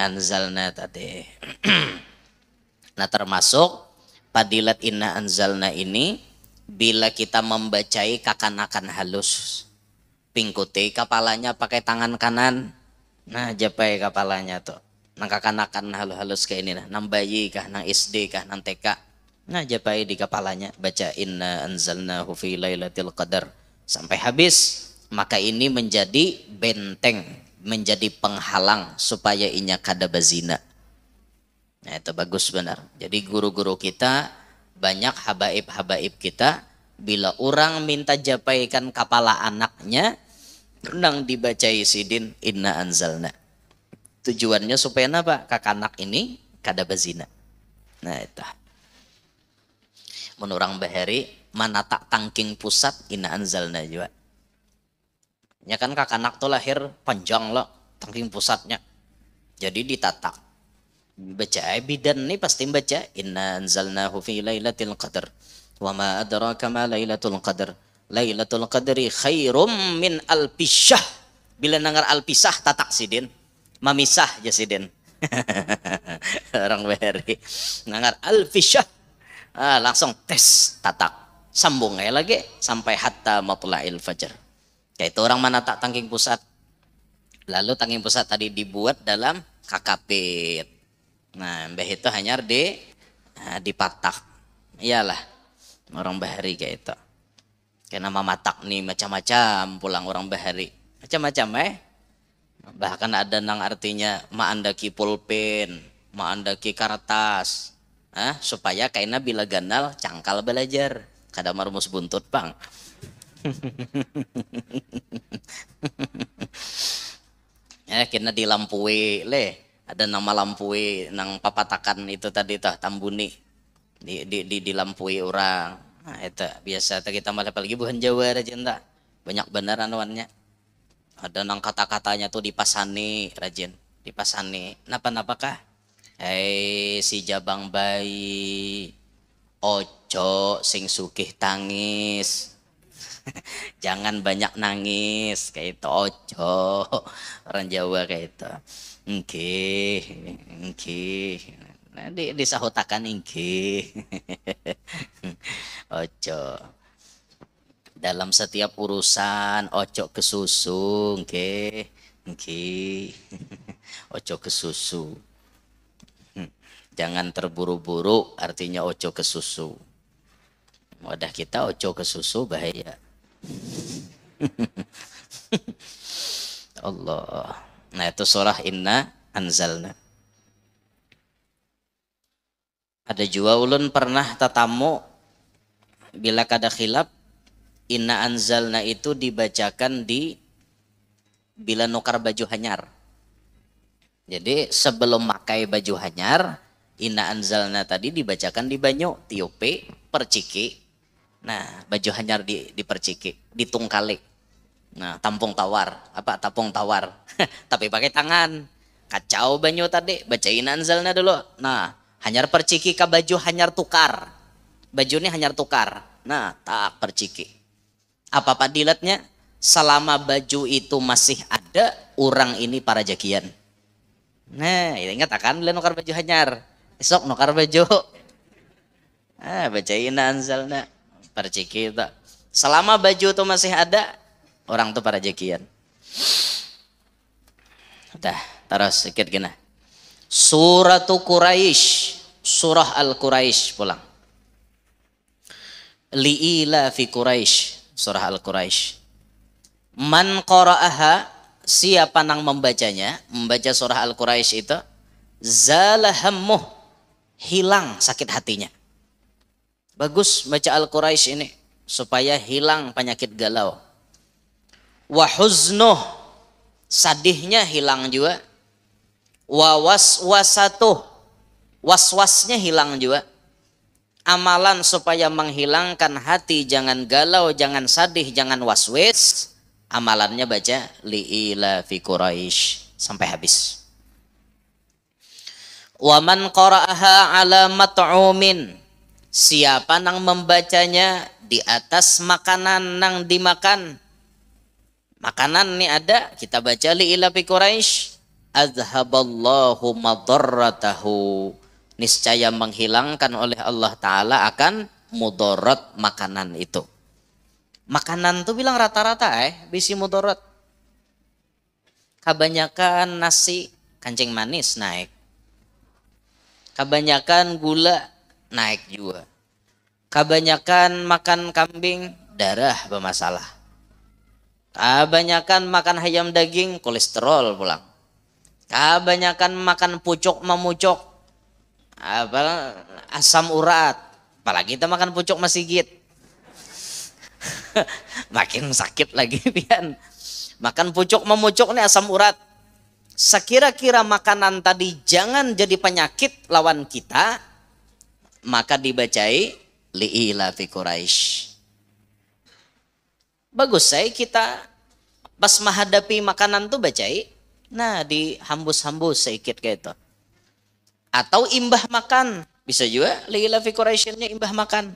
anzalna tadi. Nah, termasuk padilat inna anzalna ini bila kita membacai kakanakan halus. Pingkuti kepalanya pakai tangan kanan. Nah, japai kepalanya tuh. Nang kakanakan halus-halus kayak ini, nang bayi kah, nang SD kah, nang TK. Nah, japai di kepalanya baca inna anzalnahu fi lailatul qadar sampai habis. Maka ini menjadi benteng, menjadi penghalang supaya inya kada bazina. Nah, itu bagus benar. Jadi guru-guru kita, banyak habaib-habaib kita, bila orang minta japaikan kepala anaknya, nang dibacai sidin inna anzalna. Tujuannya supaya apa? Kakanak ini kada bazina. Nah, itu. Menurang bahari manatak tangking pusat inna anzalna juga. Ya kan kakanak tuh lahir panjang loh tangking pusatnya. Jadi ditatak. Baca bidan nih pasti baca inna anzalnahu fi lailatul qadar. Wa ma adraka ma lailatul qadar. Lailatul qadri khairum min alpisah. Bila nangar alpisah tatak sidin. Mamisah aja sidin. Orang bahari. Nangar alpisah. Langsung tes tatak. Sambung aja lagi sampai hatta matla'il fajar. Yaitu orang mana tak tangking pusat. Lalu tangking pusat tadi dibuat dalam kakapit. Nah, mbah itu hanya dipatak. Iyalah. Orang bahari kayak itu. Karena mamatak nih macam-macam pulang orang bahari. Macam-macam Bahkan ada nang artinya maandaki pulpen, maandaki kertas. Supaya kaina bila ganal cangkal belajar. Kada marumus buntut bang. Ya kena dilampui ada nama lampui nang papatakan itu tadi tuh tambuni dilampui orang. Nah, itu biasa kita malah apalagi bukan Jawa aja enggak. Banyak benar anuannya. Ada nang kata-katanya tuh dipasani rajin, dipasani. Napa-napakah? Si jabang bayi ojo sing sugih tangis. Jangan banyak nangis kayak itu ojo. Orang Jawa kayak itu. Nggih. Nah, disahutakan nggih. Ojo. Dalam setiap urusan ojo kesusu, nggih. Ojo kesusu. Jangan terburu-buru, artinya ojo kesusu. Wadah kita ojo kesusu bahaya. Allah. Nah, itu surah inna anzalna. Ada juga ulun pernah tatamu bila kada khilaf Inna anzalna itu dibacakan di bila nukar baju hanyar. Jadi sebelum pakai baju hanyar, inna anzalna tadi dibacakan di banyu, tiope, perciki. Nah, baju hanyar di perciki, ditungkalik. Nah, tampung tawar, apa tapung tawar. Tapi pakai tangan. Kacau banyu tadi, baca inna anzalna dulu. Nah, hanyar perciki ke baju hanyar tukar. Baju ini hanyar tukar. Nah, tak perciki. Apa padilatnya? Selama baju itu masih ada, orang ini para jakian. Nah, ingat akan beli nukar baju hanyar. Esok nukar baju. Bacain anzalna. Perciki itu. Selama baju itu masih ada, orang itu para jakian. Udah, terus sedikit gini. Suratu Quraisy, surah Al-Quraisy pulang. Li'ila fi Quraisy, surah Al-Quraisy. Man qara'aha, siapa nang membacanya, membaca surah Al-Quraisy itu, zalahammuh, hilang sakit hatinya. Bagus baca Al-Quraisy ini supaya hilang penyakit galau. Wa huznuh, sadihnya hilang juga. Wa waswasatuh, waswasnya hilang juga. Amalan supaya menghilangkan hati, jangan galau, jangan sadih, jangan waswis. Amalannya baca li'ila fi Quraisy sampai habis. Wa man qara'aha ala mat'umin, siapa nang membacanya di atas makanan nang dimakan. Makanan ini ada, kita baca li'ila fi Quraisy, azhaballahu madarratahu, niscaya menghilangkan oleh Allah Ta'ala akan mudarat makanan itu. Makanan tuh bilang rata-rata bisi mudarat. Kebanyakan nasi kancing manis naik. Kebanyakan gula naik juga. Kebanyakan makan kambing darah bermasalah. Kebanyakan makan ayam daging kolesterol pulang. Kebanyakan makan pucuk memucuk asam urat. Apalagi kita makan pucuk masigit. Makin sakit lagi pian. Makan pucuk memucuk nih asam urat. Sekira-kira makanan tadi jangan jadi penyakit lawan kita, maka dibacai li'ila fi Quraisy. Bagus saya kita pas menghadapi makanan tuh bacai. Nah, dihambus-hambus sedikit kayak itu. Atau imbah makan, bisa juga li'ila fi Quraisy-nya imbah makan.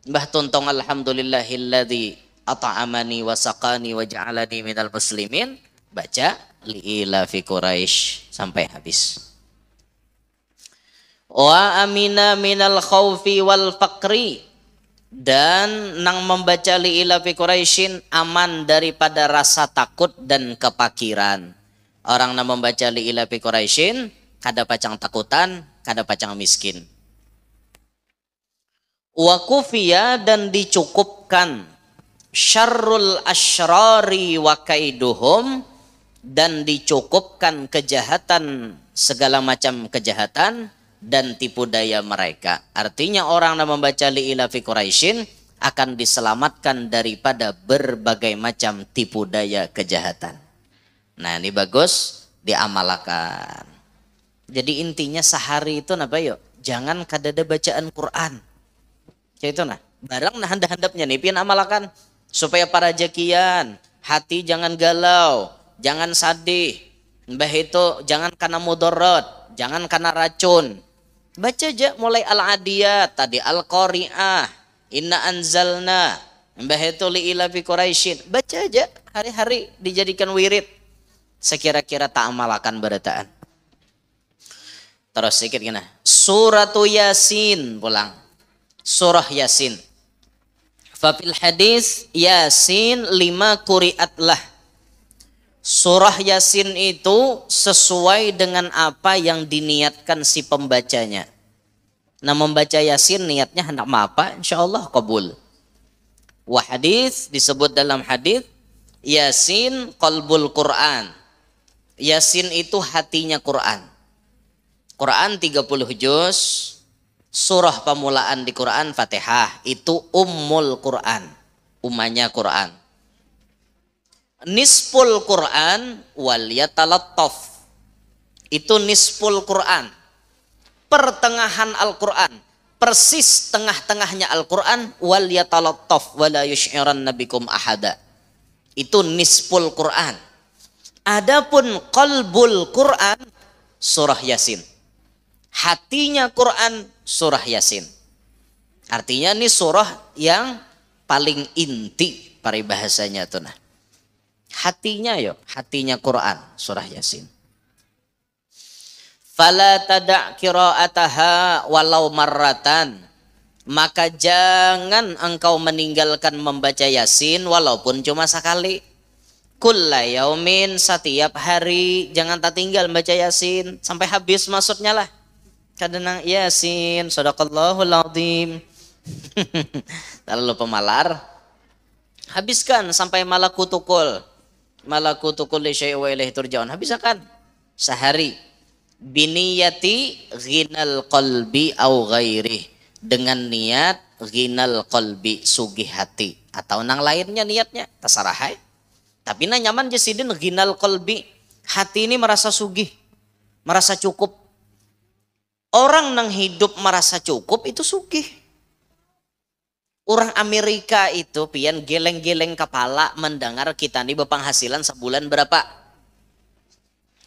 Mbah tuntong alhamdulillahilladzi at'amani wa saqani wa ja'alani minal muslimin, baca li'ila fi Quraisy sampai habis. Wa amina minal khaufi wal faqri, dan nang membaca li'ila fi Quraisyin aman daripada rasa takut dan kepakiran. Orang nang membaca li'ila fi Quraisyin kada pacang takutan, kada pacang miskin. Wa kufiya, dan dicukupkan syarrul asyrari wa kaiduhum, dan dicukupkan kejahatan, segala macam kejahatan dan tipu daya mereka. Artinya orang yang membaca li'ila fi Quraisyin akan diselamatkan daripada berbagai macam tipu daya kejahatan. Nah, ini bagus diamalkan. Jadi intinya sehari itu napa yuk? Jangan kadada bacaan Quran. Ya itu nah, barang nah handap-handapnya nih pian amalakan supaya para jakian, hati jangan galau, jangan sadih. Mbah itu jangan kena mudarat, jangan kena racun. Baca aja mulai Al-Adiyat tadi, Al-Qari'ah, Inna Anzalna, mbah itu li'ila fi Quraisyin. Baca aja hari-hari dijadikan wirid. Sekira-kira tak amalakan berataan. Terus sedikit gini. Suratu Yasin pulang. Surah Yasin. Fafil hadis Yasin 5 quri'atlah. Surah Yasin itu sesuai dengan apa yang diniatkan si pembacanya. Nah, membaca Yasin niatnya hendak apa? Insyaallah kabul. Wa hadis disebut dalam hadis Yasin qalbul Quran. Yasin itu hatinya Quran. Quran 30 juz. Surah pemulaan di Quran Fatihah itu Ummul Quran. umanya Quran. Nisful Quran wal yatalattaf. Itu nisful Quran. Pertengahan Al-Quran. Persis tengah-tengahnya Al-Quran. Wal yatalattaf wala yush'iranna bikum ahada. Itu nisful Quran. Adapun qalbul Quran surah Yasin. Hatinya Quran surah Yasin. Artinya ini surah yang paling inti paribahasanya tuh nah. Hatinya Quran surah Yasin. Fala tada' qira'ataha walau marratan. Maka jangan engkau meninggalkan membaca Yasin walaupun cuma sekali. Kulla yaumin, setiap hari jangan tak tinggal membaca Yasin sampai habis maksudnya lah. Kadang Yasin, sadaqallahul azim. Lalu pemalar. Habiskan sampai malakutukul. Malakutukul li syai'in wa ilaihi turja'un. Habiskan sehari. Biniyati ghinal qalbi au ghairi. Dengan niat ghinal qalbi, sugih hati. Atau nang lainnya niatnya, terserah hai. Tapi nah nyaman jasidin ghinal qalbi. Hati ini merasa sugih, merasa cukup. Orang nang hidup merasa cukup itu sugih. Orang Amerika itu pian geleng-geleng kepala mendengar kita nih berpenghasilan sebulan berapa.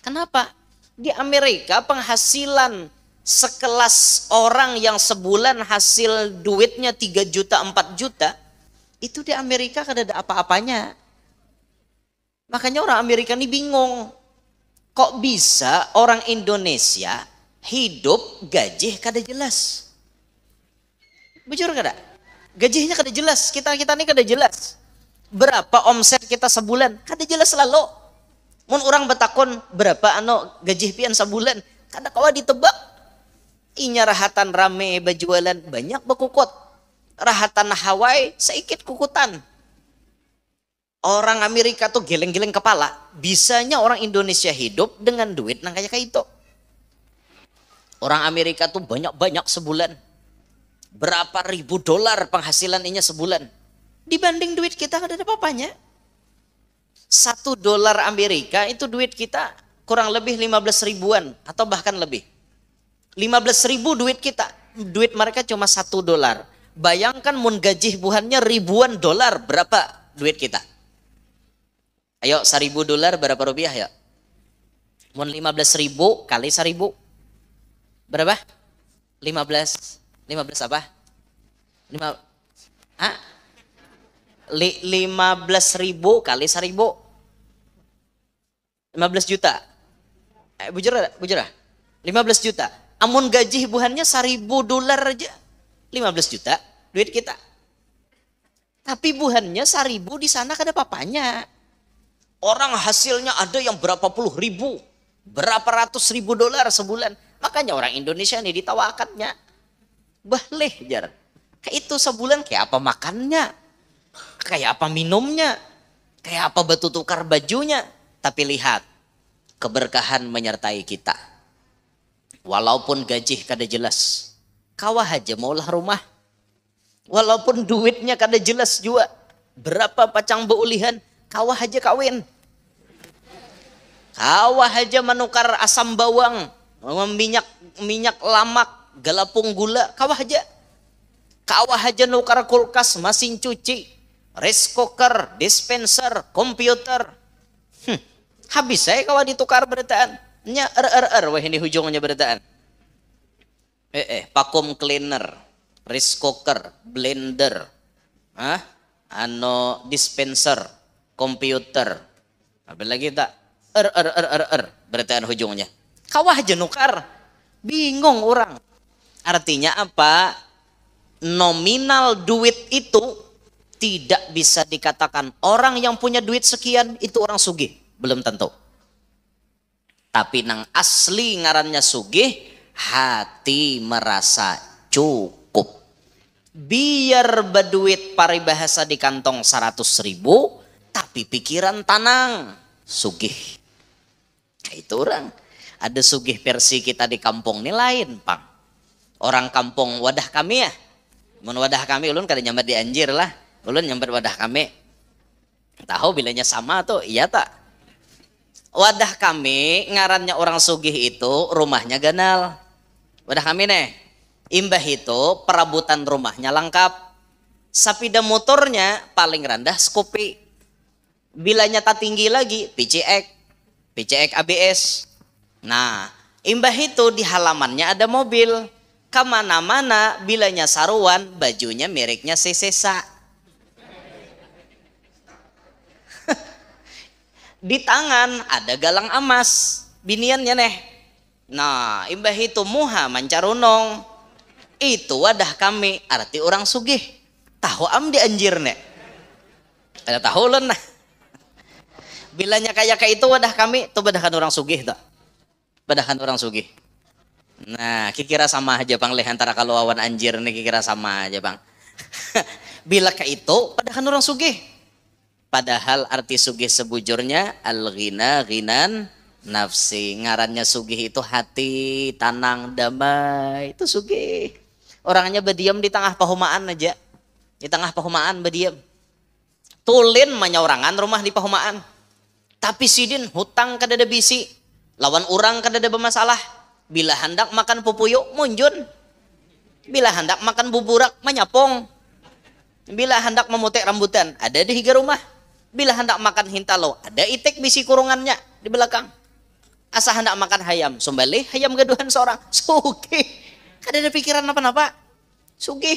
Kenapa? Di Amerika penghasilan sekelas orang yang sebulan hasil duitnya 3 juta 4 juta. Itu di Amerika kada ada apa-apanya. Makanya orang Amerika ini bingung. Kok bisa orang Indonesia hidup gaji kada jelas? Bujur kada? Gajinya kada jelas, kita ini kada jelas. Berapa omset kita sebulan? Kada jelas lalu. Mun orang betakon berapa gaji pian sebulan? Kada kawa ditebak. Inya rahatan rame bajualan banyak bekukut. Rahatan Hawaii sedikit kukutan. Orang Amerika tuh geleng-geleng kepala. Bisanya orang Indonesia hidup dengan duit nang kayak itu. Orang Amerika tuh banyak-banyak sebulan. Berapa ribu dolar penghasilan inya sebulan. Dibanding duit kita ada apa-apanya. $1 Amerika itu duit kita kurang lebih 15 ribuan atau bahkan lebih. 15 ribu duit kita. Duit mereka cuma $1. Bayangkan mun gaji buhannya ribuan dolar, berapa duit kita? Ayo $1.000 berapa rupiah ya? Mun 15 ribu kali 1.000 berapa? 15 apa? 15 ribu kali 1.000 15 juta. Bujur 15 juta. Amun gaji buhannya $1.000 aja 15 juta duit kita. Tapi buhannya 1.000 di sana kada apa-apanya. Orang hasilnya ada yang berapa puluh ribu, berapa ratus ribu dolar sebulan. Makanya orang Indonesia ini ditawakannya. Bahleh jar. Kayak itu sebulan kayak apa makannya? Kayak apa minumnya? Kayak apa batu tukar bajunya? Tapi lihat, keberkahan menyertai kita. Walaupun gaji kada jelas. Kawah aja maulah rumah. Walaupun duitnya kada jelas juga. Berapa pacang beulihan, kawah aja kawin. Kawah aja menukar asam bawang, minyak lamak, galapung gula, kawah aja. Kawah aja nukar kulkas, mesin cuci, rice cooker, dispenser, komputer. Habis saya kawah ditukar berataan. Nya wah ini hujungnya berataan. Vacuum cleaner, rice cooker, blender, dispenser, komputer. Apa lagi tak? Berataan hujungnya. Kawah aja nukar. Bingung orang. Artinya apa? Nominal duit itu tidak bisa dikatakan orang yang punya duit sekian itu orang sugih. Belum tentu. Tapi nang asli ngarannya sugih, hati merasa cukup. Biar berduit paribahasa di kantong 100.000, tapi pikiran tenang, sugih. Itu orang. Ada sugih versi kita di kampung ini lain, Pang. Orang kampung wadah kami ya. Mun wadah kami ulun kada nyambat di Anjir lah. ulun nyamper wadah kami. Tahu bilanya sama tuh, iya tak? Wadah kami ngarannya orang sugih itu rumahnya ganal. Wadah kami nih, imbah itu perabotan rumahnya lengkap. Sepeda motornya paling rendah Scoopy. Bilanya tak tinggi lagi PCX ABS. Nah, imbah itu di halamannya ada mobil. Kemana-mana bilanya saruan, bajunya mereknya Sesesa. Di tangan ada galang emas, biniannya neh. Nah, imbah itu muha mancarunong. Itu wadah kami, arti orang sugih. Tahu am di anjir nek. Ada tahu lon nah. Bilanya kayak itu wadah kami, tuh wadahan orang sugih tuh. Wadahan orang sugih. Nah, kira sama aja bang leh antara kalau awan anjir nih kira sama aja bang. Bila kayak itu, wadahan orang sugih. Padahal arti sugih sebujurnya al-ghina ghinan nafsi. Ngarannya sugih itu hati, tanang, damai. Itu sugih. Orangnya berdiam di tengah pahumaan aja. Di tengah pahumaan berdiam. Tulin manyaurangan rumah di pahumaan. Tapi sidin hutang kadada bisi. Lawan orang kadada bermasalah. Bila hendak makan pupuyuk munjun. Bila hendak makan buburak menyapong. Bila hendak memutek rambutan ada di higa rumah. Bila hendak makan hintalo, ada itek bisi kurungannya di belakang. Asa hendak makan hayam, sumbali hayam gaduhan seorang. Sugih. Kada ada pikiran apa-apa. Sugih.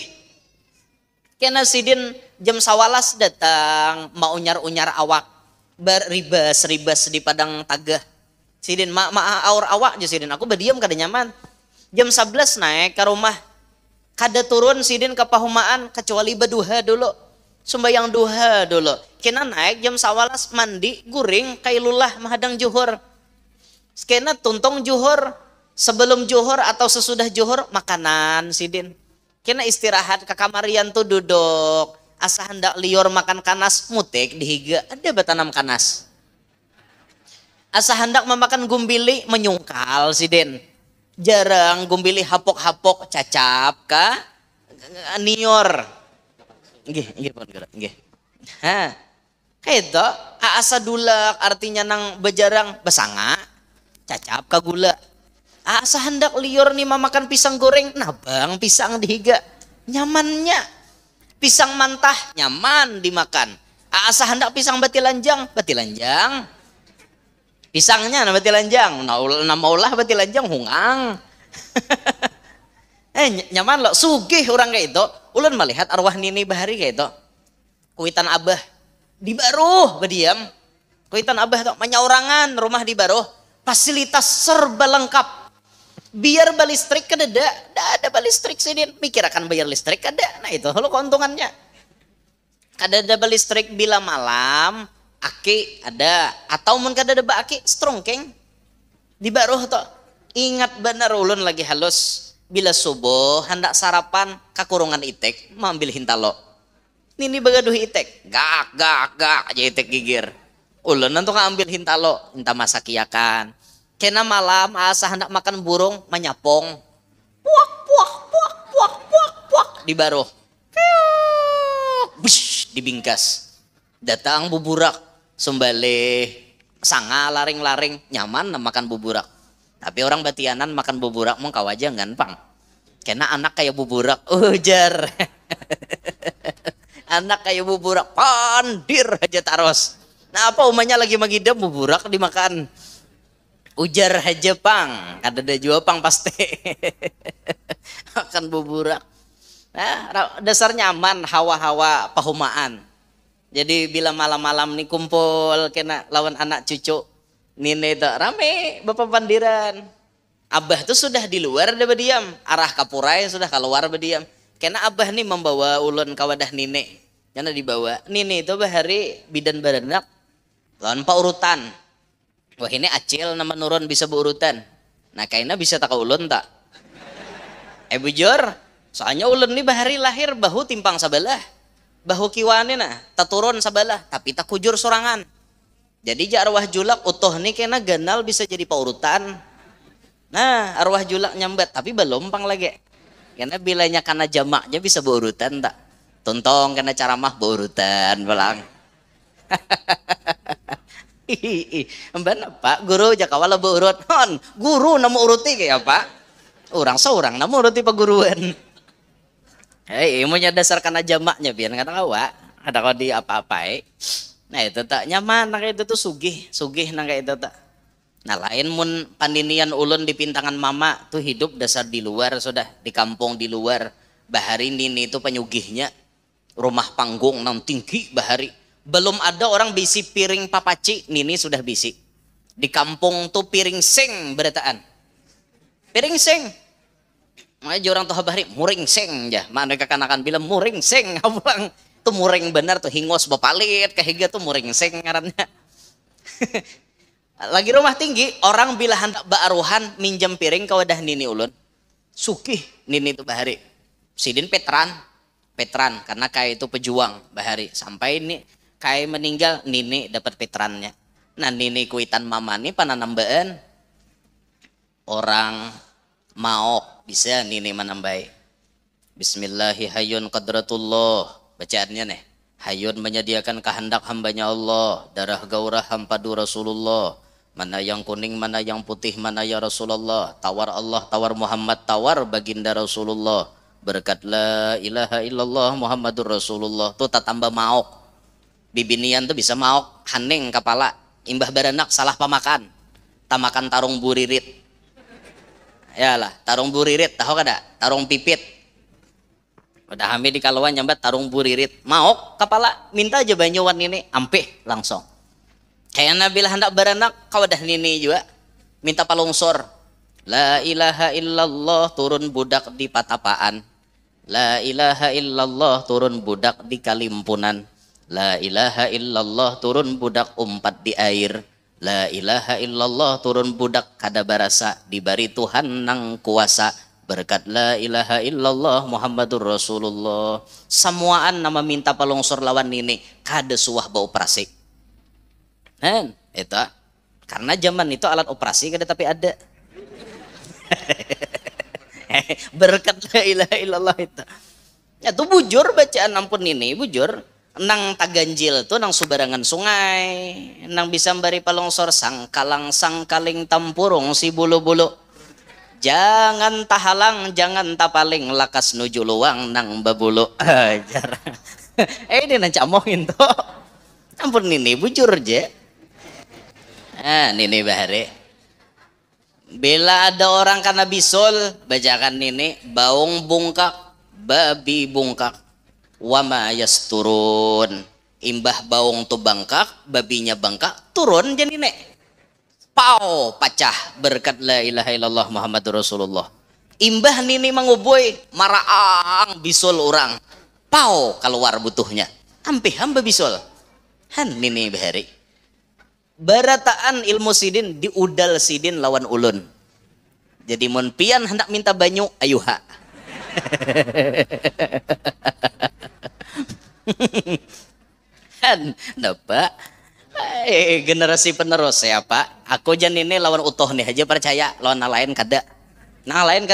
Kena sidin jam sawalas datang, mau unyar-unyar awak. Beribas-ribas di padang tagah. Sidin, aur awak aja sidin. Aku berdiam kada nyaman. Jam 11 naik ke rumah. Kada turun sidin ke pahumaan, kecuali berduha dulu. Sembayang duha dulu. Kena naik jam sawalas mandi, guring, kailullah menghadang juhur. Kena tuntung juhur. Sebelum juhur atau sesudah juhur, makanan sidin. Kena istirahat ke kamarian tuh duduk. Asa hendak liur makan kanas, mutek dihiga. Ada batanam kanas. Asa hendak memakan gumbili, menyungkal sidin. Jarang gumbili hapok-hapok, cacap kah? Nior. Nggih pun nggih. Ha. Kaito asa dulak artinya nang bejarang besanga, cacap ka gula. Asa hendak liur nih makan pisang goreng, nabang pisang dihiga. Nyamannya. Pisang mantah nyaman dimakan. Asa hendak pisang batilanjang. Pisangnya na batilanjang, nama ulah batilanjang hungang. Nyaman lo, sugih orang kayak itu. Ulun melihat arwah nini bahari kayak itu. Kuitan abah di Baruh berdiam. Kuitan abah tuh menyaurangan rumah di Baruh. Fasilitas serba lengkap. Biar balistrik kada ada balistrik sidin. Mikir akan bayar listrik kada. Nah itu lo keuntungannya. Kada ada balistrik bila malam. Aki ada. Atau mun kada ada aki strongkeng. Di Baruh tuh. Ingat benar ulun lagi halus. Bila subuh hendak sarapan kakurungan itek mambil hintalo. Nini bagaduh itek. Gak aja itek gigir. Ulun nanti ngambil hintalo. Hinta masakiakan. Kena malam asa hendak makan burung menyapong. Puak. Di Baruh. Bush, dibingkas. Datang buburak. Sumbale sanga laring-laring. Nyaman makan buburak. Tapi orang batianan makan buburak mau kawaja gampang. Kena anak kayak buburak, ujar. Anak kayak buburak, pandir aja taros. Nah apa umanya lagi mengidam buburak dimakan. Ujar aja pang, kada ada jua pang pasti. Makan buburak. Nah, dasarnya aman, hawa-hawa pahumaan. Jadi bila malam-malam nih kumpul kena lawan anak cucu. Nini itu rame bapak pandiran. Abah tuh sudah di luar udah berdiam. Arah kapurai sudah keluar berdiam. Karena abah nih membawa ulun kawadah nini. Karena dibawa. Nini itu bahari bidan baranak. Lawan pak urutan. Wah ini acil nama nurun bisa berurutan. Nah kayaknya bisa tak ulun tak. Bujur. Soalnya ulun nih bahari lahir bahu timpang sabalah. Bahu kiwani nah. Tak turun sabalah. Tapi tak kujur sorangan. Jadi arwah julak utuh nih kena ganal bisa jadi paurutan. Nah arwah julak nyambat tapi belum pang lagi. Karena bilanya karena jamaknya bisa berurutan tak. Tuntong kena ceramah berurutan belang. Mbak Pak guru jakawala beurut hon guru namu uruti kayak Pak orang seorang namu uruti pak guruan. Ilmunya dasar karena jamaknya biar nggak tahu ada kau di apa-apa. Nah itu tak nyaman nah itu tuh sugih nah kayak itu tak. Nah lain mun pandinian ulun di pintangan mama tuh hidup dasar di luar sudah di kampung di luar bahari nini itu penyugihnya rumah panggung nang tinggi bahari belum ada orang bisi piring papaci nini sudah bisi di kampung tuh piring seng berataan piring seng makanya orang tuh bahari muring seng ya mana kekanakan bilang muring seng pulang tuh muring benar tuh hingos bapalit kahiga tuh muring seng ngarannya. Lagi rumah tinggi orang bila hendak baaruhan minjam piring ke wadah nini ulun sukih nini itu bahari sidin Petran karena kayak itu pejuang bahari sampai ini kayak meninggal nini dapat Petrannya. Nah nini kuitan mama nih pananambaan orang maok bisa nini menambai Bismillahi hayyun qadratullah bacaannya nih hayun menyediakan kehendak hambanya Allah darah gaurah hampadu Rasulullah mana yang kuning mana yang putih mana ya Rasulullah tawar Allah tawar Muhammad tawar baginda Rasulullah berkat la ilaha illallah Muhammadur Rasulullah tuh tak tambah maok bibinian tuh bisa maok haning kepala imbah baranak salah pamakan tamakan tarung buririt yalah tarung buririt tahu kada tarung pipit udah hamil di kalauan nyambat tarung buririt maok kepala minta aja banyuan ini ampih langsung kayak nabi hendak beranak kau dah nini juga minta palungsor la ilaha illallah turun budak di patapaan la ilaha illallah turun budak di kalimpunan la ilaha illallah turun budak umpat di air la ilaha illallah turun budak kada barasa dibari Tuhan nang kuasa berkat la ilaha illallah Muhammadur Rasulullah semuaan nama minta palungsor lawan nini kada suah beoperasi itu karena zaman itu alat operasi kada tapi ada berkat la ilaha illallah itu ya tuh bujur bacaan ampun ini bujur nang taganjil tuh nang subarangan sungai nang bisa memberi palungsor sangkaling tampurung si bulu-bulu jangan tahalang jangan tapaling lakas nuju luang nang babulu ajar ini nanti omongin tuh ampun ini bujur je nini bahari bila ada orang karena bisul bacakan nini baung bungkak babi bungkak wama yasturun imbah baung tu bangkak babinya bangkak turun jadi nini pau pacah berkat la ilaha illallah Muhammadur Rasulullah imbah nini manguboy maraang bisul orang pau keluar butuhnya ampih hamba bisul nini bahari barataan ilmu sidin diudal sidin lawan ulun jadi mun pian hendak minta banyu ayuha napa generasi penerus ya Pak aku jan ini lawan utuh nih aja percaya lawan lain kada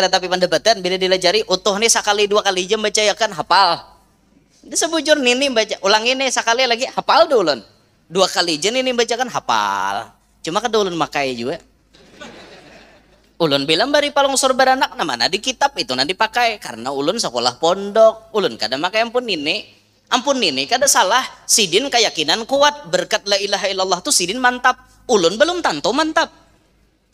tapi pendebatan bila dilajari utuh nih sekali dua kali jam baca ya kan hafal itu sebujur nini baca ulang ini sekali lagi hafal dulu dua kali jen ini bacakan hafal cuma kada ulun makai juga ulun bilang bari palungsor baranak mana di kitab itu nanti dipakai karena ulun sekolah pondok ulun kada makai ampun ini kada salah sidin keyakinan kuat berkat la ilaha illallah tuh sidin mantap ulun belum tanto mantap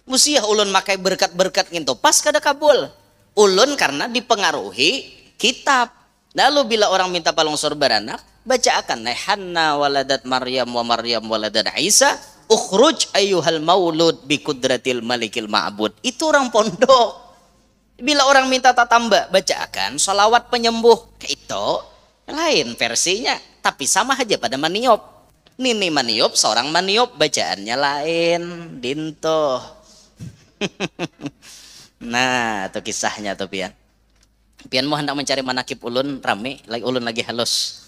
musiah ulun makai berkat gitu pas kada kabul ulun karena dipengaruhi kitab lalu bila orang minta palungsor baranak baca akan Hanna waladat Maryam wa Maryam waladat Isa ukhruj ayyuhal maulud bi kudratil malikil ma'bud itu orang pondok bila orang minta tatamba baca akan salawat penyembuh itu lain versinya tapi sama aja pada maniop nini maniop seorang maniop bacaannya lain dinto nah itu kisahnya tuh pian mau hendak mencari manakib ulun rame lagi ulun lagi halus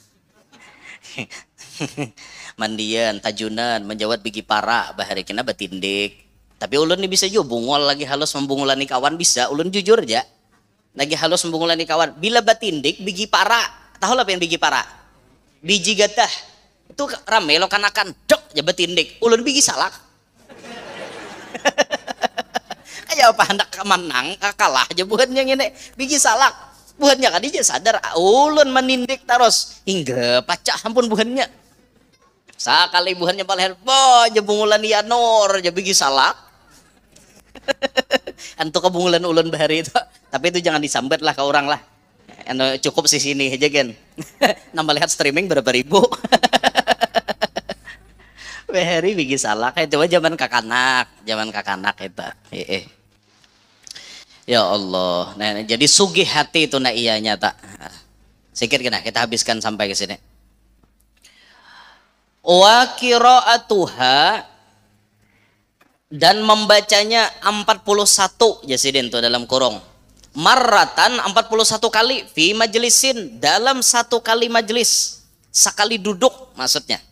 mandian tajunan menjawat bigi para bahari kena batindik tapi ulun nih bisa juga bungol lagi halus membungulani kawan bisa ulun jujur aja lagi halus membungulani kawan bila batindik bigi para tahu lah yang biji para biji gatah itu rame lo kanakan dok jabat tindik ulun biji salak kayak apa hendak menang kalah aja buatnya ini biji salak buatnya kan dia sadar ulun menindik terus hingga pacak ampun buatnya sakali buatnya balik boh jebungulan Yanor jadi biji salak antuk kebungulan ulun bahari itu tapi itu jangan disambat lah ke orang lah cukup sih sini aja kan nambah lihat streaming berapa ribu bahari biji salak itu zaman kakanak itu ya Allah nah jadi sugih hati itu nah ianya tak sikit kena kita habiskan sampai ke sini wa qiraatuha dan membacanya 41 jasidin tuh dalam kurung marratan 41 kali fi majlisin dalam satu kali majlis sekali duduk maksudnya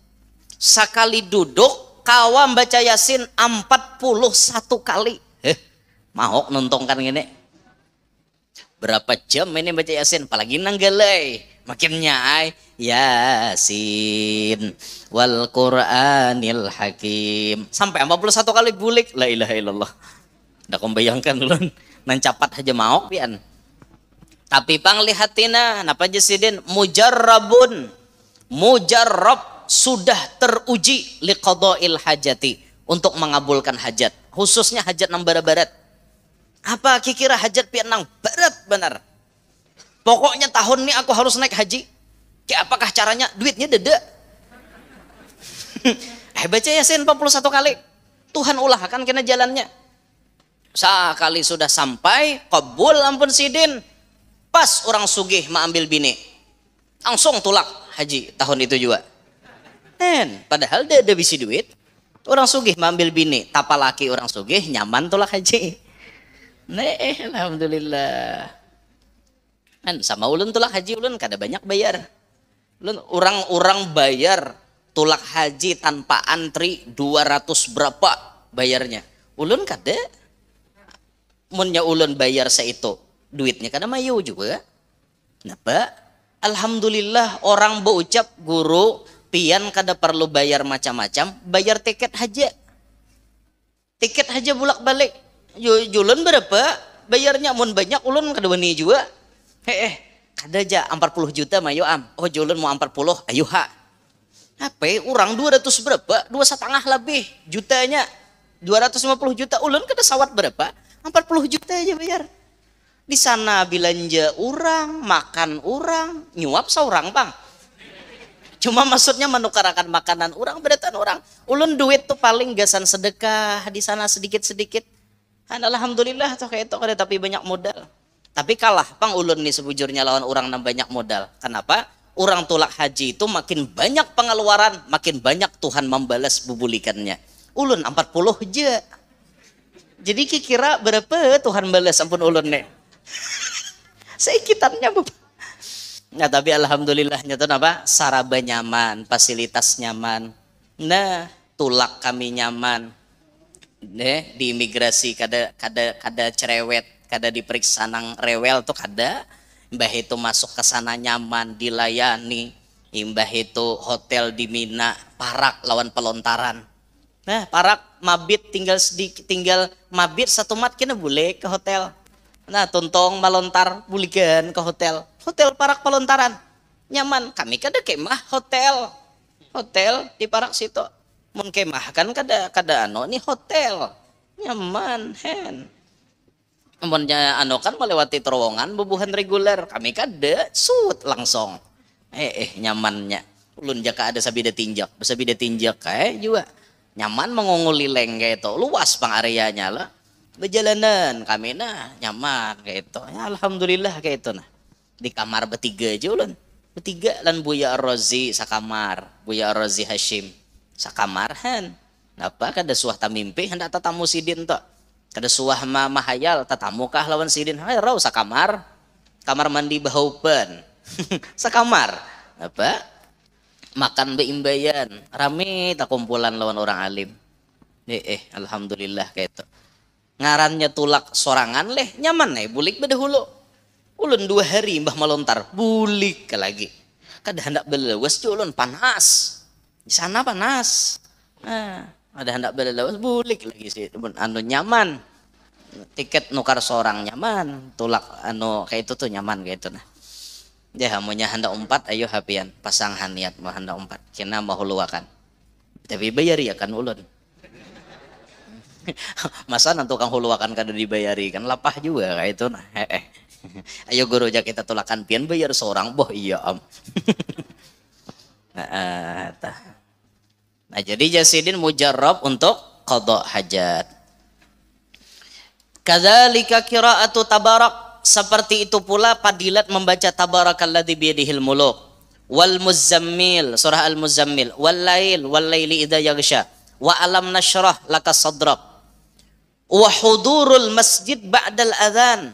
sekali duduk kawam baca yasin 41 kali mau nontongkan gini berapa jam ini baca yasin apalagi nanggalai makin nyai yasin wal qur'anil hakim sampai 41 kali bulik la ilaha illallah udah membayangkan dulu nan capat aja mau pian tapi panglihatina napa jasidin mujarrab sudah teruji liqada'il hajati untuk mengabulkan hajat khususnya hajat nang barat apa kira hajat pian nang barat benar pokoknya tahun ini aku harus naik haji kayak apakah caranya duitnya dede baca yasin 41 kali Tuhan ulahkan kena jalannya sekali sudah sampai kabul ampun sidin pas orang sugih ma ambil bini langsung tulak haji tahun itu juga padahal dia ada bisi duit orang sugih ma ambil bini tapalaki orang sugih nyaman tulak haji alhamdulillah kan sama ulun tulak haji ulun kada banyak bayar ulun orang bayar tulak haji tanpa antri 200 berapa bayarnya ulun kada munnya ulun bayar seitu duitnya kada mayu juga napa alhamdulillah orang berucap guru pian kada perlu bayar macam-macam bayar tiket haja bulak balik julun berapa bayarnya mun banyak ulun kada wani juga kada aja 40 juta mayo oh julun mau 40 ayo apa orang 200 berapa 2,5 lebih jutanya 250 juta ulun kada sawat berapa 40 juta aja bayar di sana belanja orang makan orang nyuap seorang bang cuma maksudnya menukarakan makanan orang beratan orang ulun duit tuh paling gasan sedekah di sana sedikit-sedikit alhamdulillah toh kayak itu kada tapi banyak modal tapi kalah pang ulun nih sebujurnya lawan orang yang banyak modal kenapa orang tulak haji itu makin banyak pengeluaran makin banyak Tuhan membalas bubulikannya ulun 40 aja jadi kira berapa Tuhan balas ampun ulun nih seikitannya nah tapi alhamdulillahnya tuh apa saraba nyaman fasilitas nyaman nah tulak kami nyaman di imigrasi kada cerewet kada diperiksa nang rewel tuh kada mbah itu masuk ke sana nyaman dilayani mbah itu hotel di Mina parak lawan pelontaran nah parak mabit tinggal mabit satu mat kena boleh ke hotel nah tontong melontar bulikan ke hotel parak pelontaran nyaman kami kada kemah hotel di parak situ mun kemah kan kada nih hotel nyaman amunnya kan melewati terowongan bebuhan reguler kami kada langsung nyamannya ulun jaka ada sabida tinjak juga nyaman mengunguli leng kayak itu luas pang areanya lah berjalanan kami nyaman kayak itu ya alhamdulillah kayak itu di kamar bertiga aja ulun bertiga lan Buya Rozi sakamar Buya Rozi Hashim sakamarahan napa kada suah tamimpi hendak tatamu sidin to kada suah mahayal tatamu kah lawan sidin hay raw sakamar kamar mandi bahaupan sakamar apa makan beimbayan rame tak kumpulan lawan orang alim alhamdulillah kayak itu ngarannya tulak sorangan leh nyaman bulik bedahulu Ulun 2 hari mbah melontar, bulik ke lagi. Kada hendak belewas ulun panas. Di sana panas. Nah, ada hendak belewas bulik lagi sih. Anu nyaman. Tiket nukar seorang nyaman, tulak anu kayak itu tuh nyaman kayak itu nah. Dia hamunya hendak umpat, ayo hapian pasang niat mau hendak umpat. Kena mau luakan. Tapi bayar ya kan ulun. Masa nanti tukang huluakan kada dibayari kan lapah juga kayak itu nah. Ayo guru aja kita tulakan pian bayar seorang boh iya am. Nah, jadi jasidin mujarrab untuk qada hajat. Kadzalika qiraatu tabarak, seperti itu pula fadilat membaca tabarakalladzi biyadihil muluk wal muzammil surah al muzammil wal laili idza yaghsha wa alam nashrah laka sadrak wa hudurul masjid ba'dal adzan,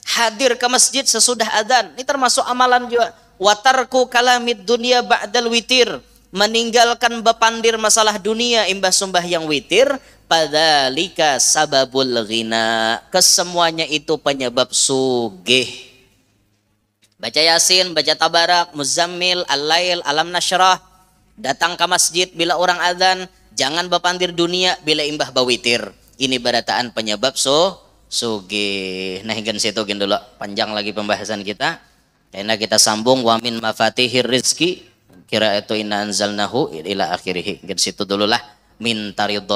hadir ke masjid sesudah adzan. Ini termasuk amalan juga. Wa tarku kalamid dunya ba'dal witir, meninggalkan bepandir masalah dunia imbah sembahyang witir. Padzalika sababul ghina, kesemuanya itu penyebab sugih. Baca Yasin, baca Tabarak, Muzammil, Al-Lail, Alam Nashrah. Datang ke masjid bila orang adzan, jangan bepandir dunia bila imbah bawitir. Ini barataan penyebab sugih. Nah, hingga situ dulu. Panjang lagi pembahasan kita. Karena kita sambung wa min mafatihir rizki, kira itu inna anzalnahu ila akhirih. Hingga situ dululah min taridho.